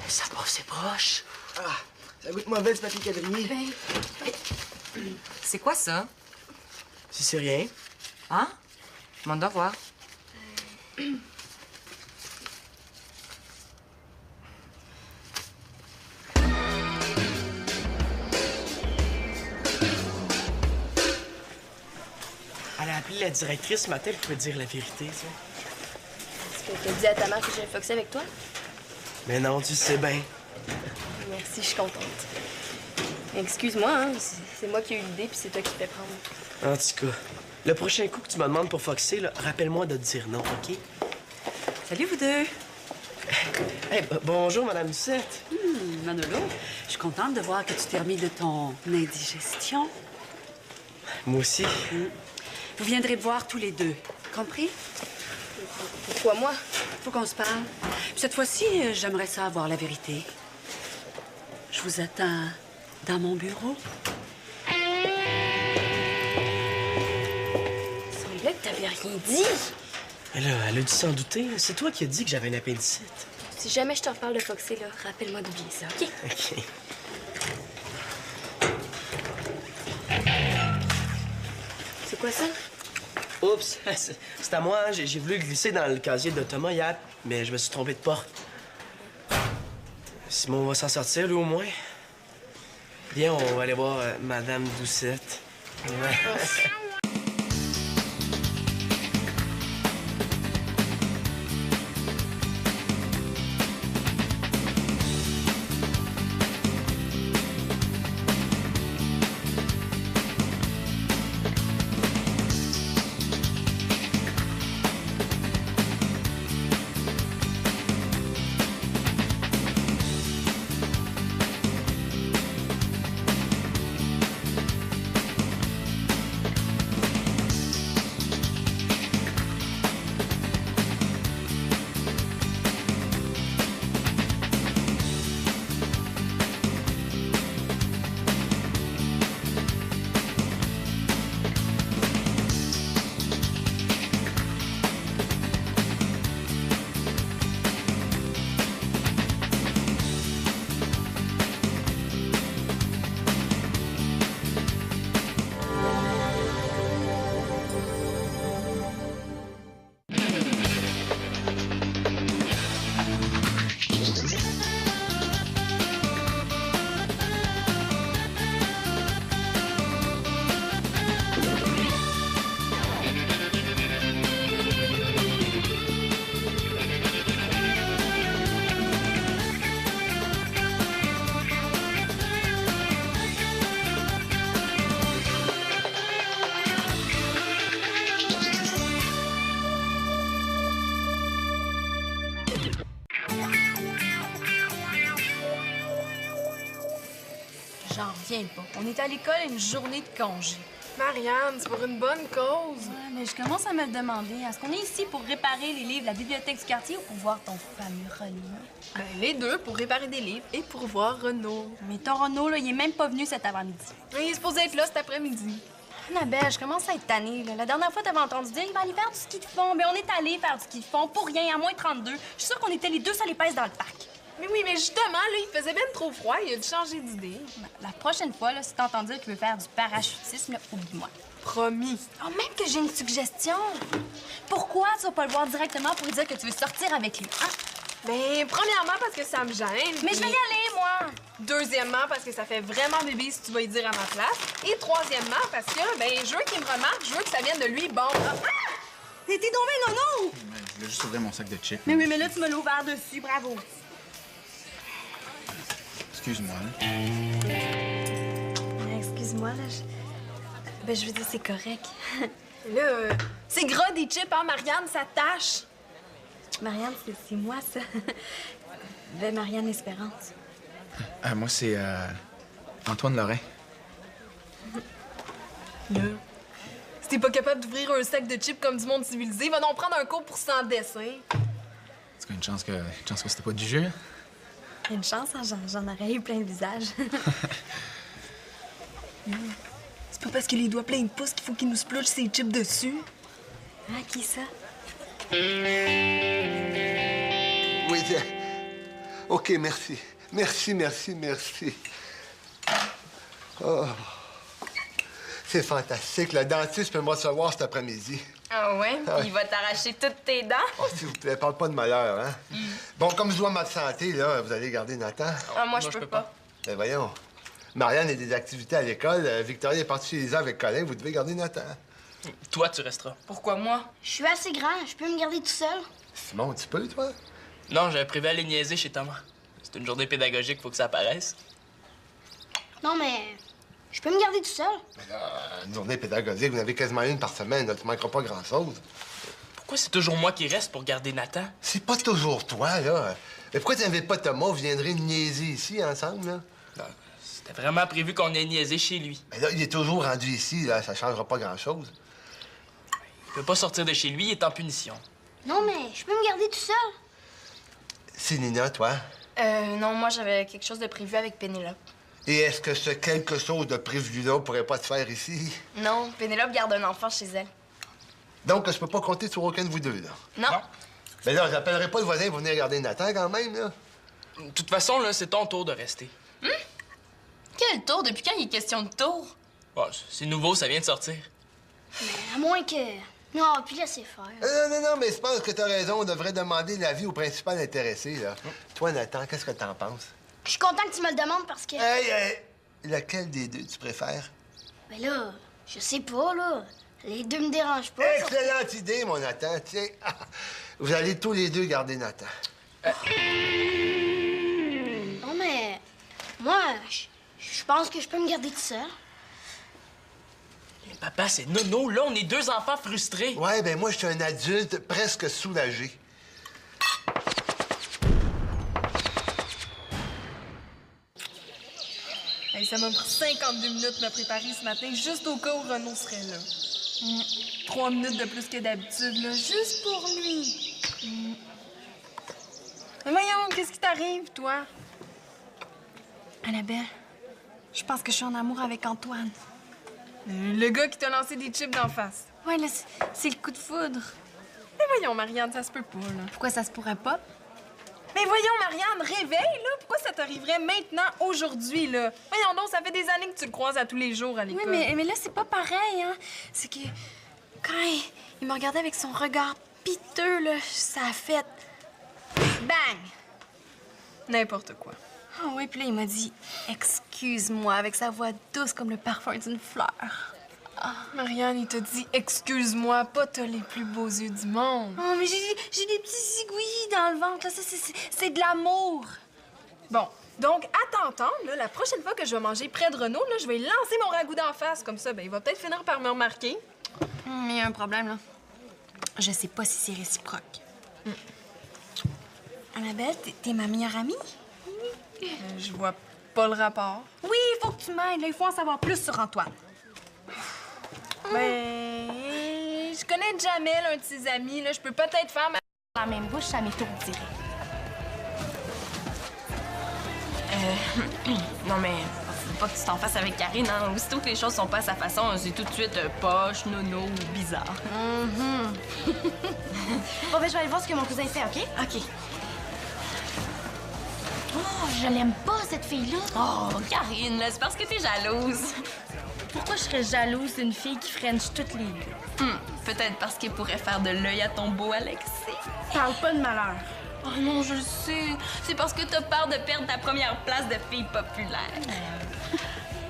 Speaker 6: Ça passe, c'est proche.
Speaker 4: Ah, ça goûte mauvais, ce papier quadrillé.
Speaker 8: C'est quoi ça?
Speaker 6: Si c'est rien.
Speaker 8: Hein? Montre donc voir.
Speaker 6: Elle a appelé la directrice ce matin, elle pouvait dire la vérité, ça.
Speaker 5: Est-ce que tu as dit à ta mère que j'ai foxé avec toi?
Speaker 6: Mais non, tu sais bien.
Speaker 5: Merci, je suis contente. Excuse-moi, hein, c'est moi qui ai eu l'idée, puis c'est toi qui te fais prendre.
Speaker 6: En tout cas, le prochain coup que tu me demandes pour Foxy, là, rappelle-moi de te dire non, OK?
Speaker 7: Salut, vous deux.
Speaker 6: Hey, bonjour, Madame Ducette.
Speaker 7: Manolo, je suis contente de voir que tu t'es remis de ton indigestion.
Speaker 6: Moi aussi.
Speaker 7: Vous viendrez me voir tous les deux. Compris?
Speaker 5: Pourquoi moi?
Speaker 7: Faut qu'on se parle. Puis cette fois-ci, j'aimerais ça avoir la vérité. Je vous attends dans mon bureau.
Speaker 5: Il semblait que t'avais rien dit.
Speaker 6: Elle a dû s'en douter. C'est toi qui as dit que j'avais une appendicite.
Speaker 5: Si jamais je te reparle de Foxy, là, rappelle-moi d'oublier ça, OK?
Speaker 6: OK.
Speaker 5: C'est quoi ça?
Speaker 6: Oups, c'est à moi. J'ai voulu le glisser dans le casier de Thomas hier, mais je me suis trompé de porte. Simon va s'en sortir, lui, au moins. Viens, on va aller voir Madame Doucette.
Speaker 1: J'en reviens pas. On est à l'école une journée de congé.
Speaker 9: Marianne, c'est pour une bonne cause.
Speaker 5: Ouais, mais je commence à me demander, est-ce qu'on est ici pour réparer les livres de la bibliothèque du quartier ou pour voir ton fameux Renaud?
Speaker 9: Ben, les deux, pour réparer des livres et pour voir Renaud.
Speaker 5: Mais ton Renaud, là, il est même pas venu cet avant-midi.
Speaker 9: Il est supposé être là cet après-midi.
Speaker 5: Annabelle, je commence à être tannée. Là. La dernière fois, t'avais entendu dire qu'il va aller faire du ski de fond. Mais on est allé faire du ski de fond pour rien, à moins 32. Je suis sûre qu'on était les deux seuls épaisses dans le parc.
Speaker 9: Mais oui, mais justement, là, il faisait bien trop froid. Il a dû changer d'idée.
Speaker 5: La prochaine fois, là, si t'entends dire qu'il veut faire du parachutisme, là, oublie-moi.
Speaker 9: Promis.
Speaker 5: Oh, même que j'ai une suggestion. Pourquoi tu vas pas le voir directement pour lui dire que tu veux sortir avec lui, hein?
Speaker 9: Ben, premièrement, parce que ça me gêne.
Speaker 5: Mais je vais y aller, moi!
Speaker 9: Deuxièmement, parce que ça fait vraiment bébé si tu vas y dire à ma place. Et troisièmement, parce que, ben, je veux qu'il me remarque, je veux que ça vienne de lui. Bon. Ah!
Speaker 5: T'es tombé, nono!
Speaker 10: Je voulais juste ouvrir mon sac de chips.
Speaker 5: Mais oui, mais là, tu me l'as ouvert dessus. Bravo.
Speaker 10: Excuse-moi.
Speaker 5: Excuse-moi, là. Ben, je veux dire, c'est correct.
Speaker 9: Là, c'est gras des chips, hein, Marianne, ça tâche.
Speaker 5: Marianne, c'est moi, ça. Ben, Marianne Espérance.
Speaker 10: Moi, c'est Antoine Lorrain.
Speaker 9: Là, si t'es pas capable d'ouvrir un sac de chips comme du monde civilisé, va donc prendre un cours pour sans dessin.
Speaker 10: Est-ce qu'il y a une chance que c'était pas du jeu?
Speaker 5: Il y a une chance, hein, j'en aurais eu plein de visages.
Speaker 9: C'est pas parce qu'il a les doigts pleins de pouces qu'il faut qu'il nous spluche ses chips dessus.
Speaker 5: Ah, qui ça?
Speaker 11: Oui, tiens. OK, merci. Merci. Oh. C'est fantastique. Le dentiste peut me recevoir cet après-midi.
Speaker 2: Ah ouais?
Speaker 11: Ah ouais.
Speaker 2: Il va t'arracher toutes tes dents?
Speaker 11: Oh, s'il vous plaît, parle pas de malheur, hein? Bon, comme je dois m'absenter, là, vous allez garder Nathan?
Speaker 2: Ah, moi, je peux pas.
Speaker 11: Ben voyons. Marianne a des activités à l'école. Victoria est partie chez Lisa avec Colin. Vous devez garder Nathan.
Speaker 3: Toi, tu resteras.
Speaker 2: Pourquoi moi?
Speaker 1: Je suis assez grand, je peux me garder tout seul.
Speaker 11: Simon, tu peux, toi?
Speaker 3: Non, j'avais prévu aller niaiser chez Thomas. C'est une journée pédagogique, faut que ça apparaisse.
Speaker 1: Non, mais je peux me garder tout seul.
Speaker 11: Mais là, une journée pédagogique, vous en avez quasiment une par semaine. Là, tu manqueras pas grand-chose.
Speaker 3: Pourquoi c'est toujours moi qui reste pour garder Nathan?
Speaker 11: C'est pas toujours toi, là. Mais pourquoi tu n'invites pas Thomas? Vous viendrez niaiser ici, ensemble, là?
Speaker 3: Non, c'était vraiment prévu qu'on ait niaisé chez lui.
Speaker 11: Mais là, il est toujours rendu ici, là. Ça changera pas grand-chose.
Speaker 3: Il peut pas sortir de chez lui, il est en punition.
Speaker 1: Non, mais je peux me garder tout seul.
Speaker 11: C'est Nina, toi?
Speaker 2: Non, moi, j'avais quelque chose de prévu avec Pénélope.
Speaker 11: Et est-ce que ce quelque chose de prévu-là pourrait pas se faire ici?
Speaker 2: Non, Pénélope garde un enfant chez elle.
Speaker 11: Donc, je peux pas compter sur aucun de vous deux, là?
Speaker 2: Non.
Speaker 11: Mais là, j'appellerai pas le voisin pour venir regarder Nathan, quand même, là.
Speaker 3: De toute façon, là, c'est ton tour de rester.
Speaker 2: Quel tour? Depuis quand il est question de tour?
Speaker 3: Bon, c'est nouveau, ça vient de sortir.
Speaker 1: Mais à moins que... Non, puis laissez faire.
Speaker 11: Non, mais je pense que t'as raison. On devrait demander l'avis au principal intéressé, là. Toi, Nathan, qu'est-ce que t'en penses?
Speaker 1: Je suis content que tu me le demandes parce que...
Speaker 11: Hey! Lequel des deux tu préfères?
Speaker 1: Mais là, je sais pas, là. Les deux me dérangent pas.
Speaker 11: Excellente idée, mon Nathan. Tiens, vous allez tous les deux garder Nathan.
Speaker 1: Non, mais... Moi, je pense que je peux me garder tout seul.
Speaker 3: Papa, c'est nono. Là, on est deux enfants frustrés.
Speaker 11: Ouais, ben moi, je suis un adulte presque soulagé.
Speaker 9: Hey, ça m'a pris 52 minutes de me préparer ce matin, juste au cas où Renaud serait là. 3 minutes de plus que d'habitude, là, juste pour lui. Mais voyons, qu'est-ce qui t'arrive, toi?
Speaker 5: Annabelle, je pense que je suis en amour avec Antoine.
Speaker 9: Le gars qui t'a lancé des chips d'en face.
Speaker 5: Ouais, là, c'est le coup de foudre.
Speaker 9: Mais voyons, Marianne, ça se peut pas, là.
Speaker 5: Pourquoi ça se pourrait pas?
Speaker 9: Mais voyons, Marianne, réveille, là! Pourquoi ça t'arriverait maintenant, aujourd'hui, là? Voyons donc, ça fait des années que tu le croises à tous les jours à
Speaker 5: Oui,
Speaker 9: l'école.
Speaker 5: mais là, c'est pas pareil, hein. C'est que quand il me regardait avec son regard piteux, là, ça a fait... Bang!
Speaker 9: N'importe quoi.
Speaker 5: Ah oui, puis là, il m'a dit « Excuse-moi » avec sa voix douce comme le parfum d'une fleur.
Speaker 9: Marianne, il t'a dit « Excuse-moi, pas t'as les plus beaux yeux du monde. »
Speaker 5: Oh, mais j'ai des petits zigouillis dans le ventre, là. Ça, c'est de l'amour.
Speaker 9: Bon, donc, à t'entendre, là, la prochaine fois que je vais manger près de Renaud, là, je vais lui lancer mon ragoût d'en face. Comme ça, ben, il va peut-être finir par me remarquer.
Speaker 5: Mais il y a un problème, là. Je sais pas si c'est réciproque. Annabelle, t'es ma meilleure amie?
Speaker 9: Je vois pas le rapport.
Speaker 5: Oui, il faut que tu m'aides. Là, il faut en savoir plus sur Antoine.
Speaker 9: Ben, je connais Jamel, un de ses amis, là. Je peux peut-être faire ma...
Speaker 1: La même bouche, ça m'étourdirait.
Speaker 2: Non, mais faut pas que tu t'en fasses avec Karine, hein. Aussitôt que les choses sont pas à sa façon, c'est tout de suite poche, nono ou bizarre.
Speaker 1: Bon, ben, je vais aller voir ce que mon cousin fait, OK?
Speaker 2: OK.
Speaker 1: Oh, je l'aime pas, cette fille-là.
Speaker 2: Oh, Karine, là, c'est parce que t'es jalouse.
Speaker 1: Pourquoi je serais jalouse d'une fille qui french toutes les deux?
Speaker 2: Peut-être parce qu'elle pourrait faire de l'œil à ton beau Alexis.
Speaker 1: Parle pas de malheur.
Speaker 2: Oh non, je le sais. C'est parce que t'as peur de perdre ta première place de fille populaire.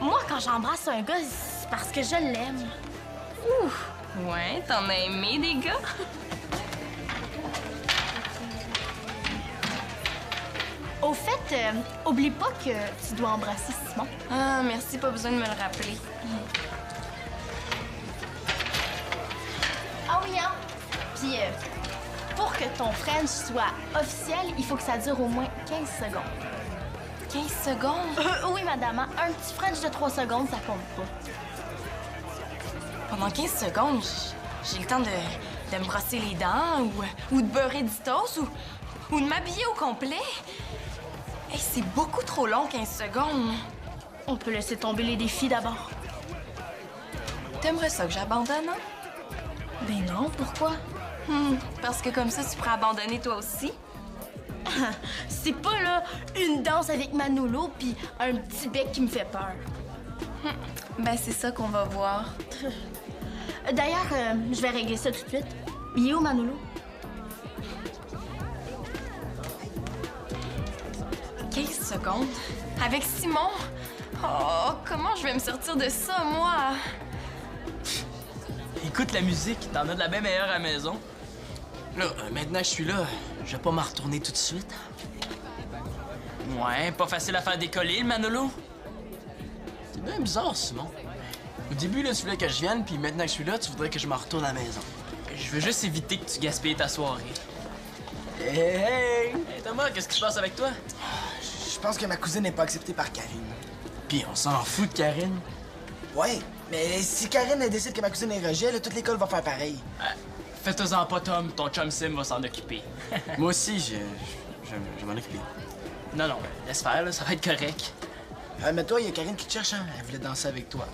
Speaker 1: Moi, quand j'embrasse un gars, c'est parce que je l'aime.
Speaker 2: Ouh, ouais, t'en as aimé des gars?
Speaker 1: Au fait, oublie pas que tu dois embrasser Simon.
Speaker 2: Ah, merci, pas besoin de me le rappeler.
Speaker 1: Ah oui, hein? Puis, pour que ton French soit officiel, il faut que ça dure au moins 15 secondes.
Speaker 2: 15 secondes?
Speaker 1: Oui, madame, hein? Un petit French de 3 secondes, ça compte pas.
Speaker 2: Pendant 15 secondes, j'ai le temps de me brosser les dents ou de beurrer du toast ou de m'habiller au complet. Hey, c'est beaucoup trop long, 15 secondes.
Speaker 1: On peut laisser tomber les défis d'abord.
Speaker 2: T'aimerais ça que j'abandonne, hein?
Speaker 1: Ben non, pourquoi?
Speaker 2: Parce que comme ça, tu pourrais abandonner toi aussi.
Speaker 1: C'est pas, là, une danse avec Manolo puis un petit bec qui me fait peur.
Speaker 2: Ben, c'est ça qu'on va voir.
Speaker 1: D'ailleurs, je vais régler ça tout de suite. Il est où, Manolo?
Speaker 2: 15 secondes? Avec Simon? Oh, comment je vais me sortir de ça, moi?
Speaker 3: Écoute la musique, t'en as de la bien meilleure à la maison. Là, maintenant que je suis là, je vais pas m'en retourner tout de suite. Ouais, pas facile à faire décoller, le Manolo. C'est bien bizarre, Simon. Au début, là, tu voulais que je vienne, puis maintenant que je suis là, tu voudrais que je m'en retourne à la maison. Je veux juste éviter que tu gaspilles ta soirée. Hey, Thomas, qu'est-ce qui se passe avec toi?
Speaker 4: Je pense que ma cousine n'est pas acceptée par Karine.
Speaker 3: Puis on s'en fout de Karine.
Speaker 4: Ouais, mais si Karine elle décide que ma cousine est rejet, là, toute l'école va faire pareil.
Speaker 3: Fais-toi-en pas, Tom. Ton chum Sim va s'en occuper. Moi aussi, je vais m'en occuper. Non, non, laisse faire, là, ça va être correct.
Speaker 4: Mais toi, il y a Karine qui te cherche, hein? Elle voulait danser avec toi.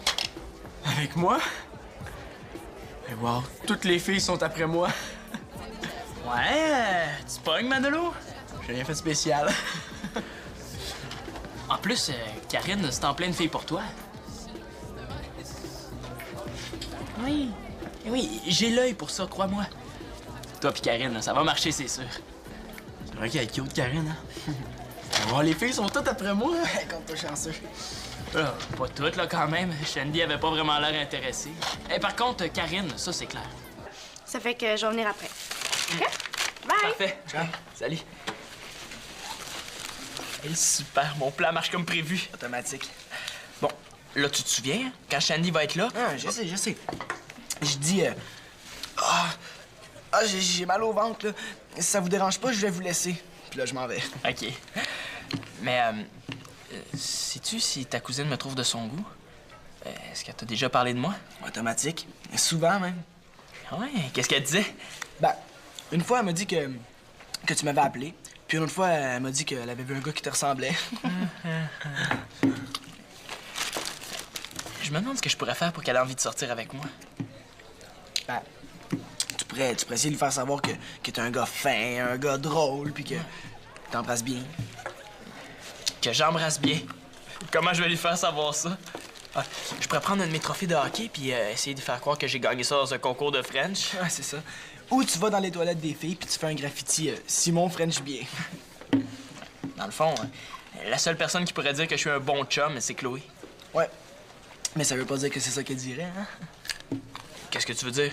Speaker 3: Avec moi? Mais wow, toutes les filles sont après moi. Ouais, tu pognes, Manolo? J'ai rien fait de spécial. En plus, Karine, c'est en pleine fille pour toi. Oui. Oui, j'ai l'œil pour ça, crois-moi. Toi pis Karine, ça va marcher, c'est sûr. C'est vrai qu'elle est cute, Karine, hein? Oh, les filles sont toutes après moi.
Speaker 4: Compte pas chanceux.
Speaker 3: Pas toutes, là, quand même. Shandy avait pas vraiment l'air intéressée. Et par contre, Karine, ça, c'est clair.
Speaker 1: Ça fait que je vais venir après. OK? Bye!
Speaker 3: Parfait. Ciao. Salut. Hey, super, mon plan marche comme prévu.
Speaker 4: Automatique.
Speaker 3: Bon, là, tu te souviens, quand Shandy va être là?
Speaker 4: Ah, je sais. Je dis, j'ai mal au ventre, là. Si ça vous dérange pas, je vais vous laisser. Puis là, je m'en vais.
Speaker 3: OK. Mais, sais-tu si ta cousine me trouve de son goût? Est-ce qu'elle t'a déjà parlé de moi?
Speaker 4: Automatique. Souvent, même.
Speaker 3: Ouais, qu'est-ce qu'elle disait?
Speaker 4: Ben, une fois, elle m'a dit que tu m'avais appelé. Puis une autre fois, elle m'a dit qu'elle avait vu un gars qui te ressemblait.
Speaker 3: Je me demande ce que je pourrais faire pour qu'elle ait envie de sortir avec moi.
Speaker 4: Ben, tu pourrais essayer de lui faire savoir que t'es un gars fin, un gars drôle, puis que t'embrasses bien.
Speaker 3: Que j'embrasse bien? Comment je vais lui faire savoir ça? Ah, je pourrais prendre un de mes trophées de hockey puis essayer de faire croire que j'ai gagné ça dans un concours de French.
Speaker 4: Ouais, c'est ça. Ou tu vas dans les toilettes des filles puis tu fais un graffiti Simon French bien.
Speaker 3: Dans le fond, la seule personne qui pourrait dire que je suis un bon chum, c'est Chloé.
Speaker 4: Ouais. Mais ça veut pas dire que c'est ça qu'elle dirait, hein?
Speaker 3: Qu'est-ce que tu veux dire?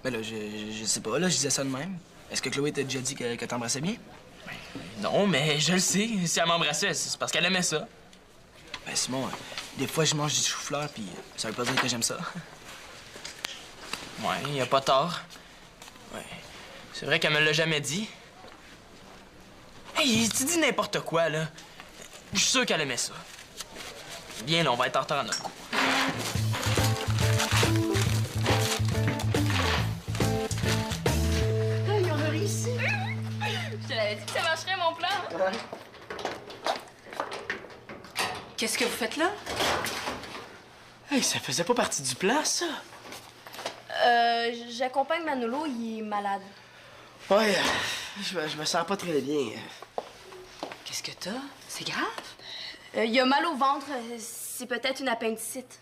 Speaker 4: Ben là, je sais pas, là, je disais ça de même. Est-ce que Chloé t'a déjà dit que t'embrassais bien?
Speaker 3: Non, mais je le sais. Si elle m'embrassait, c'est parce qu'elle aimait ça.
Speaker 4: Ben Simon, des fois, je mange du chou-fleur puis ça veut pas dire que j'aime ça.
Speaker 3: Ouais, y a pas tort. Ouais. C'est vrai qu'elle me l'a jamais dit. Hey, tu dis n'importe quoi, là. Je suis sûr qu'elle aimait ça. Viens, là, on va être en retard à notre cours.
Speaker 6: Ouais.
Speaker 7: Qu'est-ce que vous faites là?
Speaker 6: Hey, ça faisait pas partie du plan, ça?
Speaker 5: J'accompagne Manolo, il est malade.
Speaker 6: Ouais, je me sens pas très bien.
Speaker 7: Qu'est-ce que t'as? C'est grave?
Speaker 5: Il a mal au ventre, c'est peut-être une appendicite.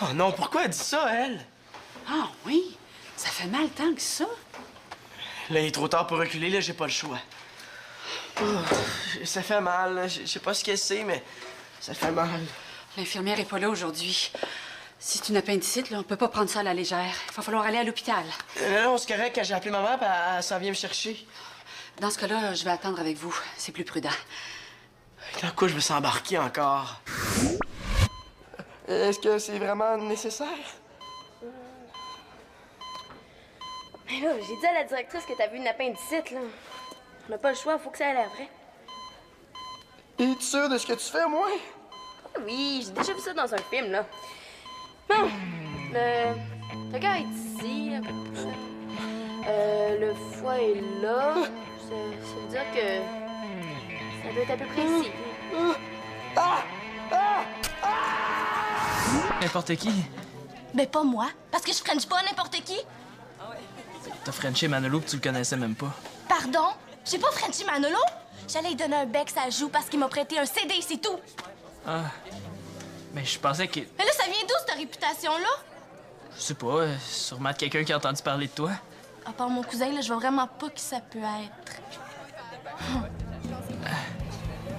Speaker 6: Oh non, pourquoi elle dit ça, elle?
Speaker 7: Ah oui? Ça fait mal tant que ça?
Speaker 6: Là, il est trop tard pour reculer, là, j'ai pas le choix. Oh, ça fait mal, là. Je sais pas ce que c'est, mais ça fait mal.
Speaker 7: L'infirmière est pas là aujourd'hui. Si c'est une appendicite, là, on peut pas prendre ça à la légère. Il va falloir aller à l'hôpital.
Speaker 6: Non, c'est correct, quand j'ai appelé ma mère, elle s'en vient me chercher.
Speaker 7: Dans ce cas-là, je vais attendre avec vous. C'est plus prudent.
Speaker 6: Dans quoi je me sens embarqué encore? Est-ce que c'est vraiment nécessaire?
Speaker 5: Mais là, j'ai dit à la directrice que t'as vu une appendicite, là. On n'a pas le choix, faut que ça ait l'air vrai.
Speaker 6: Es-tu sûr de ce que tu fais, moi?
Speaker 5: Oui, j'ai déjà vu ça dans un film, là. Bon, le gars est ici, à peu près. Le foie est là. Ça veut dire que ça doit être à peu près ici.
Speaker 3: N'importe qui.
Speaker 1: Ben, pas moi, parce que je french pas n'importe qui.
Speaker 3: T'as frenché Manolo que tu le connaissais même pas.
Speaker 1: Pardon? J'ai pas frenché Manolo? J'allais lui donner un bec, ça joue, parce qu'il m'a prêté un CD, c'est tout.
Speaker 3: Ah. Mais je pensais que...
Speaker 1: Mais là, ça vient d'où, cette réputation-là?
Speaker 3: Je sais pas, sûrement de quelqu'un qui a entendu parler de toi.
Speaker 1: À part mon cousin, là, je vois vraiment pas qui ça peut être.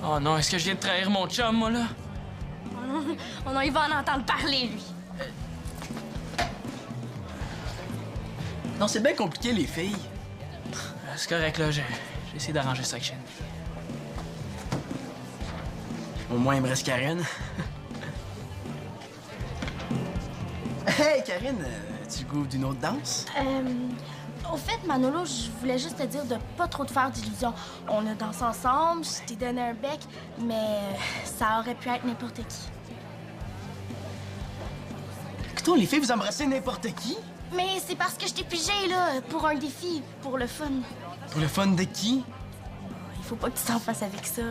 Speaker 3: Oh non, est-ce que je viens de trahir mon chum, moi, là?
Speaker 1: Oh non, il va en entendre parler, lui.
Speaker 3: Non, c'est bien compliqué, les filles. C'est correct, là, j'ai essayé d'arranger ça avec Shandy.
Speaker 6: Au moins, il me reste Karine. Hey, Karine, tu le goût d'une autre danse?
Speaker 1: Au fait, Manolo, je voulais juste te dire de pas trop te faire d'illusions. On a dansé ensemble, je t'ai donné un bec, mais ça aurait pu être n'importe qui.
Speaker 6: Écoutez, les filles, vous embrassez n'importe qui?
Speaker 1: Mais c'est parce que je t'ai pigé, là, pour un défi, pour le fun.
Speaker 6: Pour le fun de qui?
Speaker 1: Il faut pas que tu t'en fasses avec ça.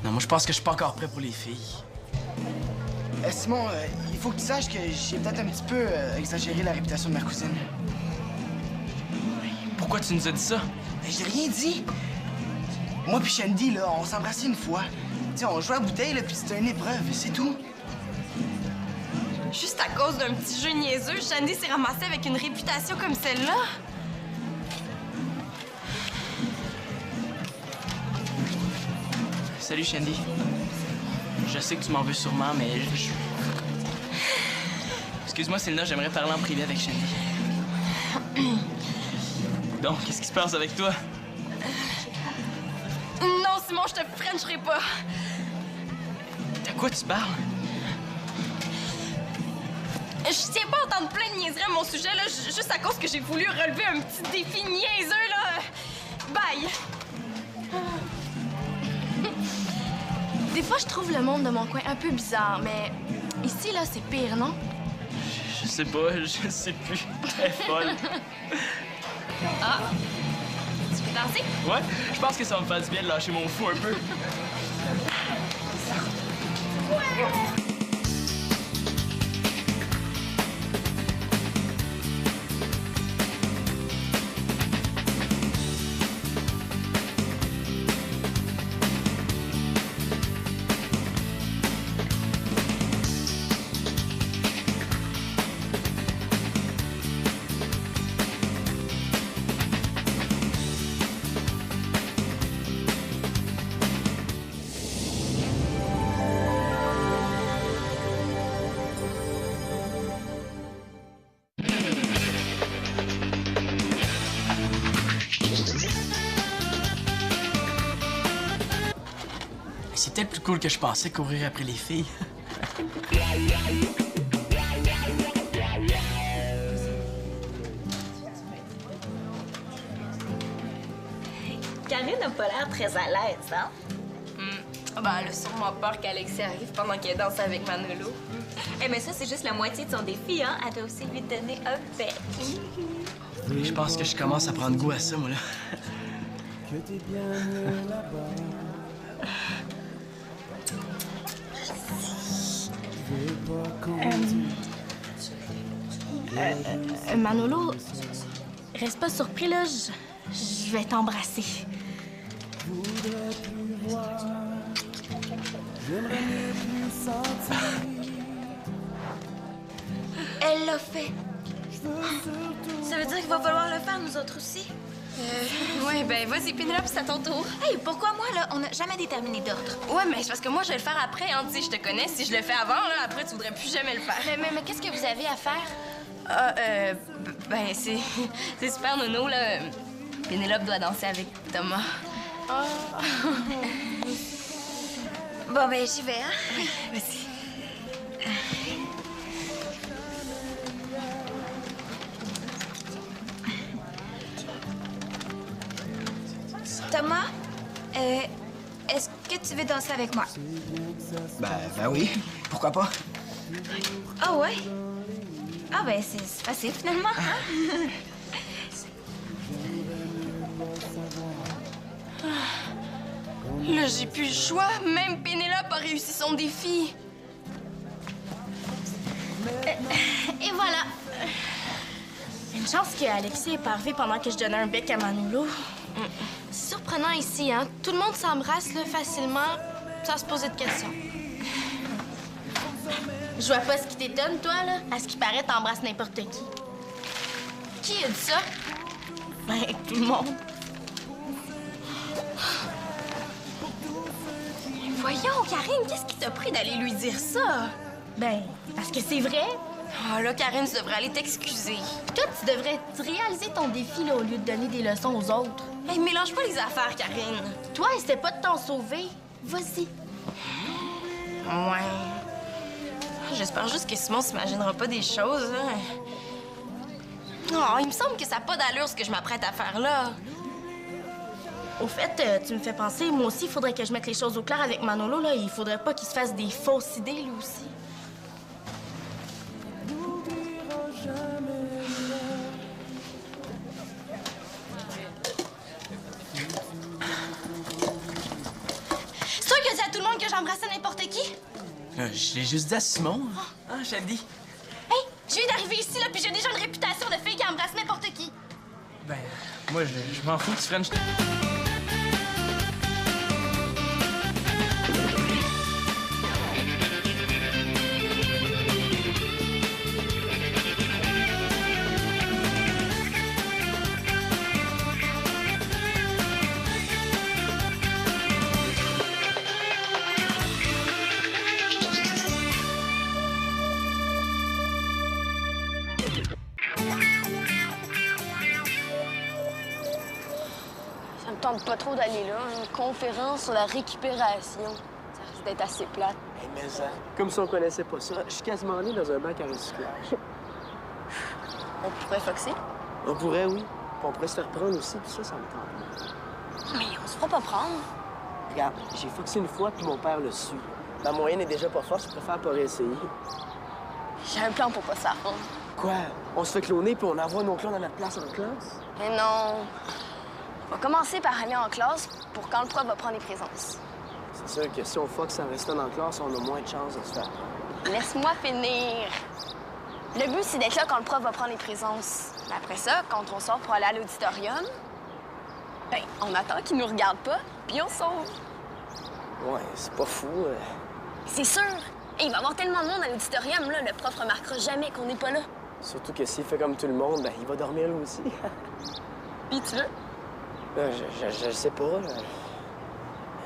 Speaker 6: Non, moi, je pense que je suis pas encore prêt pour les filles.
Speaker 4: Simon, il faut que tu saches que j'ai peut-être un petit peu exagéré la réputation de ma cousine.
Speaker 3: Pourquoi tu nous as dit ça?
Speaker 4: Mais j'ai rien dit. Moi puis Shandy, là, on s'embrassait une fois. Tu sais, on jouait à bouteille, là, puis c'était une épreuve, c'est tout.
Speaker 2: Juste à cause d'un petit jeu niaiseux, Shandy s'est ramassée avec une réputation comme celle-là.
Speaker 3: Salut, Shandy. Je sais que tu m'en veux sûrement, mais Excuse-moi, Selena, j'aimerais parler en privé avec Shandy. Donc, qu'est-ce qui se passe avec toi?
Speaker 2: Non, Simon, je te frencherai pas.
Speaker 3: De quoi tu parles?
Speaker 2: Je tiens pas à entendre plein de niaiseries à mon sujet, là, juste à cause que j'ai voulu relever un petit défi niaiseux, là. Bye!
Speaker 1: Des fois, je trouve le monde de mon coin un peu bizarre, mais ici, là, c'est pire, non?
Speaker 3: Je sais pas, je sais plus. Elle est folle.
Speaker 2: Ah! Tu veux danser?
Speaker 3: Ouais, je pense que ça va me faire du bien de lâcher mon fou un peu. C'est peut-être plus cool que je pensais courir après les filles.
Speaker 12: Karine n'a pas l'air très à l'aise, hein?
Speaker 2: Ben, elle a sûrement peur qu'Alexis arrive pendant qu'elle danse avec Manolo.
Speaker 12: Eh, mais ça, c'est juste la moitié de son défi, hein? Elle doit aussi lui donner un bec.
Speaker 6: Je pense que je commence à prendre goût à ça, moi, là.
Speaker 1: Manolo, reste pas surpris, là. Je vais t'embrasser.
Speaker 2: Elle l'a fait. Ça veut dire qu'il va falloir le faire, nous autres aussi?
Speaker 5: Ouais, ben vas-y, Pénélope, c'est à ton tour.
Speaker 2: Hey, pourquoi moi, là? On n'a jamais déterminé d'ordre.
Speaker 5: Ouais, mais c'est parce que moi, je vais le faire après, hein. Tu sais, je te connais. Si je le fais avant, là, après, tu voudrais plus jamais le faire.
Speaker 2: Mais qu'est-ce que vous avez à faire?
Speaker 5: Ah, ben, c'est super, Nono, là. Pénélope doit danser avec Thomas.
Speaker 2: Bon, ben, j'y vais, hein?
Speaker 5: Vas-y.
Speaker 2: Thomas, est-ce que tu veux danser avec moi?
Speaker 6: Ben oui. Pourquoi pas?
Speaker 2: Ah ouais? Ah ben, c'est facile, finalement, hein?
Speaker 5: Là, j'ai plus le choix. Même Pénélope a réussi son défi.
Speaker 1: Et voilà. Une chance qu'Alexis est pas arrivé pendant que je donnais un bec à Manolo. C'est surprenant ici, hein? Tout le monde s'embrasse là, facilement, sans se poser de questions. Je vois pas ce qui t'étonne, toi, là. À ce qui paraît, t'embrasses n'importe qui.
Speaker 2: Qui a dit ça?
Speaker 1: Ben, tout le monde.
Speaker 2: Voyons, Karine, qu'est-ce qui t'a pris d'aller lui dire ça?
Speaker 1: Ben, parce que c'est vrai.
Speaker 5: Ah, là, Karine, tu devrais aller t'excuser.
Speaker 1: Toi, tu devrais réaliser ton défi, là, au lieu de donner des leçons aux autres.
Speaker 5: Hey, mélange pas les affaires, Karine.
Speaker 1: Toi, essaie pas de t'en sauver. Vas-y.
Speaker 5: Ouais. J'espère juste que Simon s'imaginera pas des choses, hein. Oh, il me semble que ça n'a pas d'allure, ce que je m'apprête à faire là.
Speaker 1: Au fait, tu me fais penser, moi aussi, il faudrait que je mette les choses au clair avec Manolo, là. Il faudrait pas qu'il se fasse des fausses idées, lui aussi. C'est sûr que c'est à tout le monde que j'embrassais n'importe qui?
Speaker 3: Je l'ai juste dit à Simon. Ah, je te le dis.
Speaker 1: Hey, je viens d'arriver ici, là, puis j'ai déjà une réputation de fille qui embrasse n'importe qui.
Speaker 3: Ben, moi, je m'en fous que tu frenches.
Speaker 5: Ça me tente pas trop d'aller là. Une conférence sur la récupération. Ça risque d'être assez plate.
Speaker 6: Hey, mais ça, comme si on connaissait pas ça, je suis quasiment allé dans un bac à recyclage.
Speaker 5: On pourrait foxer.
Speaker 6: On pourrait, oui. Puis on pourrait se faire prendre aussi, puis ça me tente.
Speaker 5: Mais on se fera pas prendre.
Speaker 6: Regarde, j'ai foxé une fois, puis mon père l'a su. Ma moyenne est déjà pas forte, je préfère pas réessayer.
Speaker 5: J'ai un plan pour pas ça rendre.
Speaker 6: Quoi? On se fait cloner, puis on envoie nos clones à notre place en classe?
Speaker 5: Mais non. On va commencer par aller en classe pour quand le prof va prendre les présences.
Speaker 6: C'est sûr que si on foxe en restant dans la classe, on a moins de chances de se faire prendre.
Speaker 5: Laisse-moi finir. Le but, c'est d'être là quand le prof va prendre les présences. Mais après ça, quand on sort pour aller à l'auditorium, ben, on attend qu'il nous regarde pas, puis on sauve.
Speaker 6: Ouais, c'est pas fou.
Speaker 5: C'est sûr. Et il va y avoir tellement de monde à l'auditorium, là, le prof remarquera jamais qu'on n'est pas là.
Speaker 6: Surtout que s'il fait comme tout le monde, ben, il va dormir lui aussi.
Speaker 5: Puis tu veux?
Speaker 6: Je sais pas.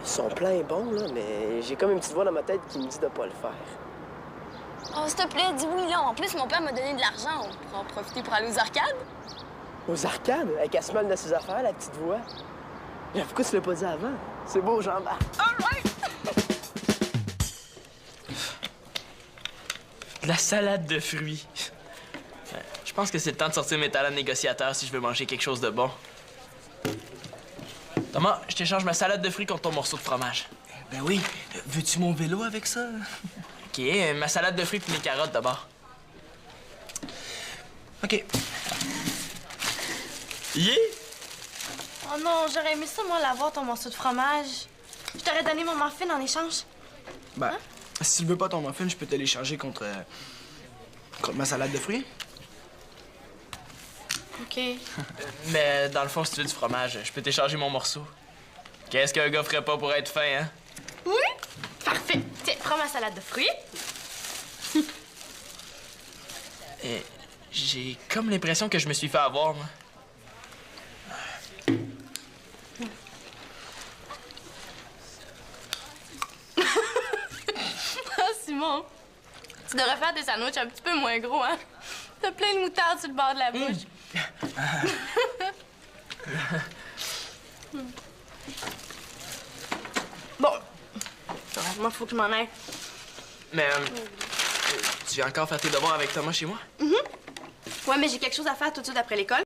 Speaker 6: Son plan est bon, là, mais j'ai comme une petite voix dans ma tête qui me dit de pas le faire.
Speaker 5: Oh, s'il te plaît, dis oui, là. En plus, mon père m'a donné de l'argent. On pourra en profiter pour aller aux arcades.
Speaker 6: Aux arcades? Avec elle se mêle de ses affaires, la petite voix. Mais pourquoi tu l'as pas dit avant? C'est beau, Jean-Marc.
Speaker 5: All right!
Speaker 3: De la salade de fruits. Je pense que c'est le temps de sortir mes talents de négociateur si je veux manger quelque chose de bon. Thomas, je t'échange ma salade de fruits contre ton morceau de fromage.
Speaker 4: Ben oui. Veux-tu mon vélo avec ça?
Speaker 3: OK, ma salade de fruits puis mes carottes d'abord.
Speaker 4: OK.
Speaker 3: Yeah!
Speaker 1: Oh non, j'aurais aimé ça, moi, l'avoir, ton morceau de fromage. Je t'aurais donné mon muffin en échange.
Speaker 4: Ben, si tu veux pas ton muffin, je peux te l'échanger contre ma salade de fruits.
Speaker 1: OK.
Speaker 3: Mais dans le fond, si tu veux du fromage, je peux t'échanger mon morceau. Qu'est-ce qu'un gars ferait pas pour être fin, hein?
Speaker 1: Oui? Parfait. Tiens, prends ma salade de fruits.
Speaker 3: J'ai comme l'impression que je me suis fait avoir, moi.
Speaker 1: Ah, Simon, tu devrais faire des sandwichs un petit peu moins gros, hein? T'as plein de moutarde sur le bord de la bouche. Bon. Moi, faut que je m'en aille.
Speaker 3: Mais, tu viens encore faire tes devoirs avec Thomas chez moi?
Speaker 1: Ouais, mais j'ai quelque chose à faire tout de suite après l'école.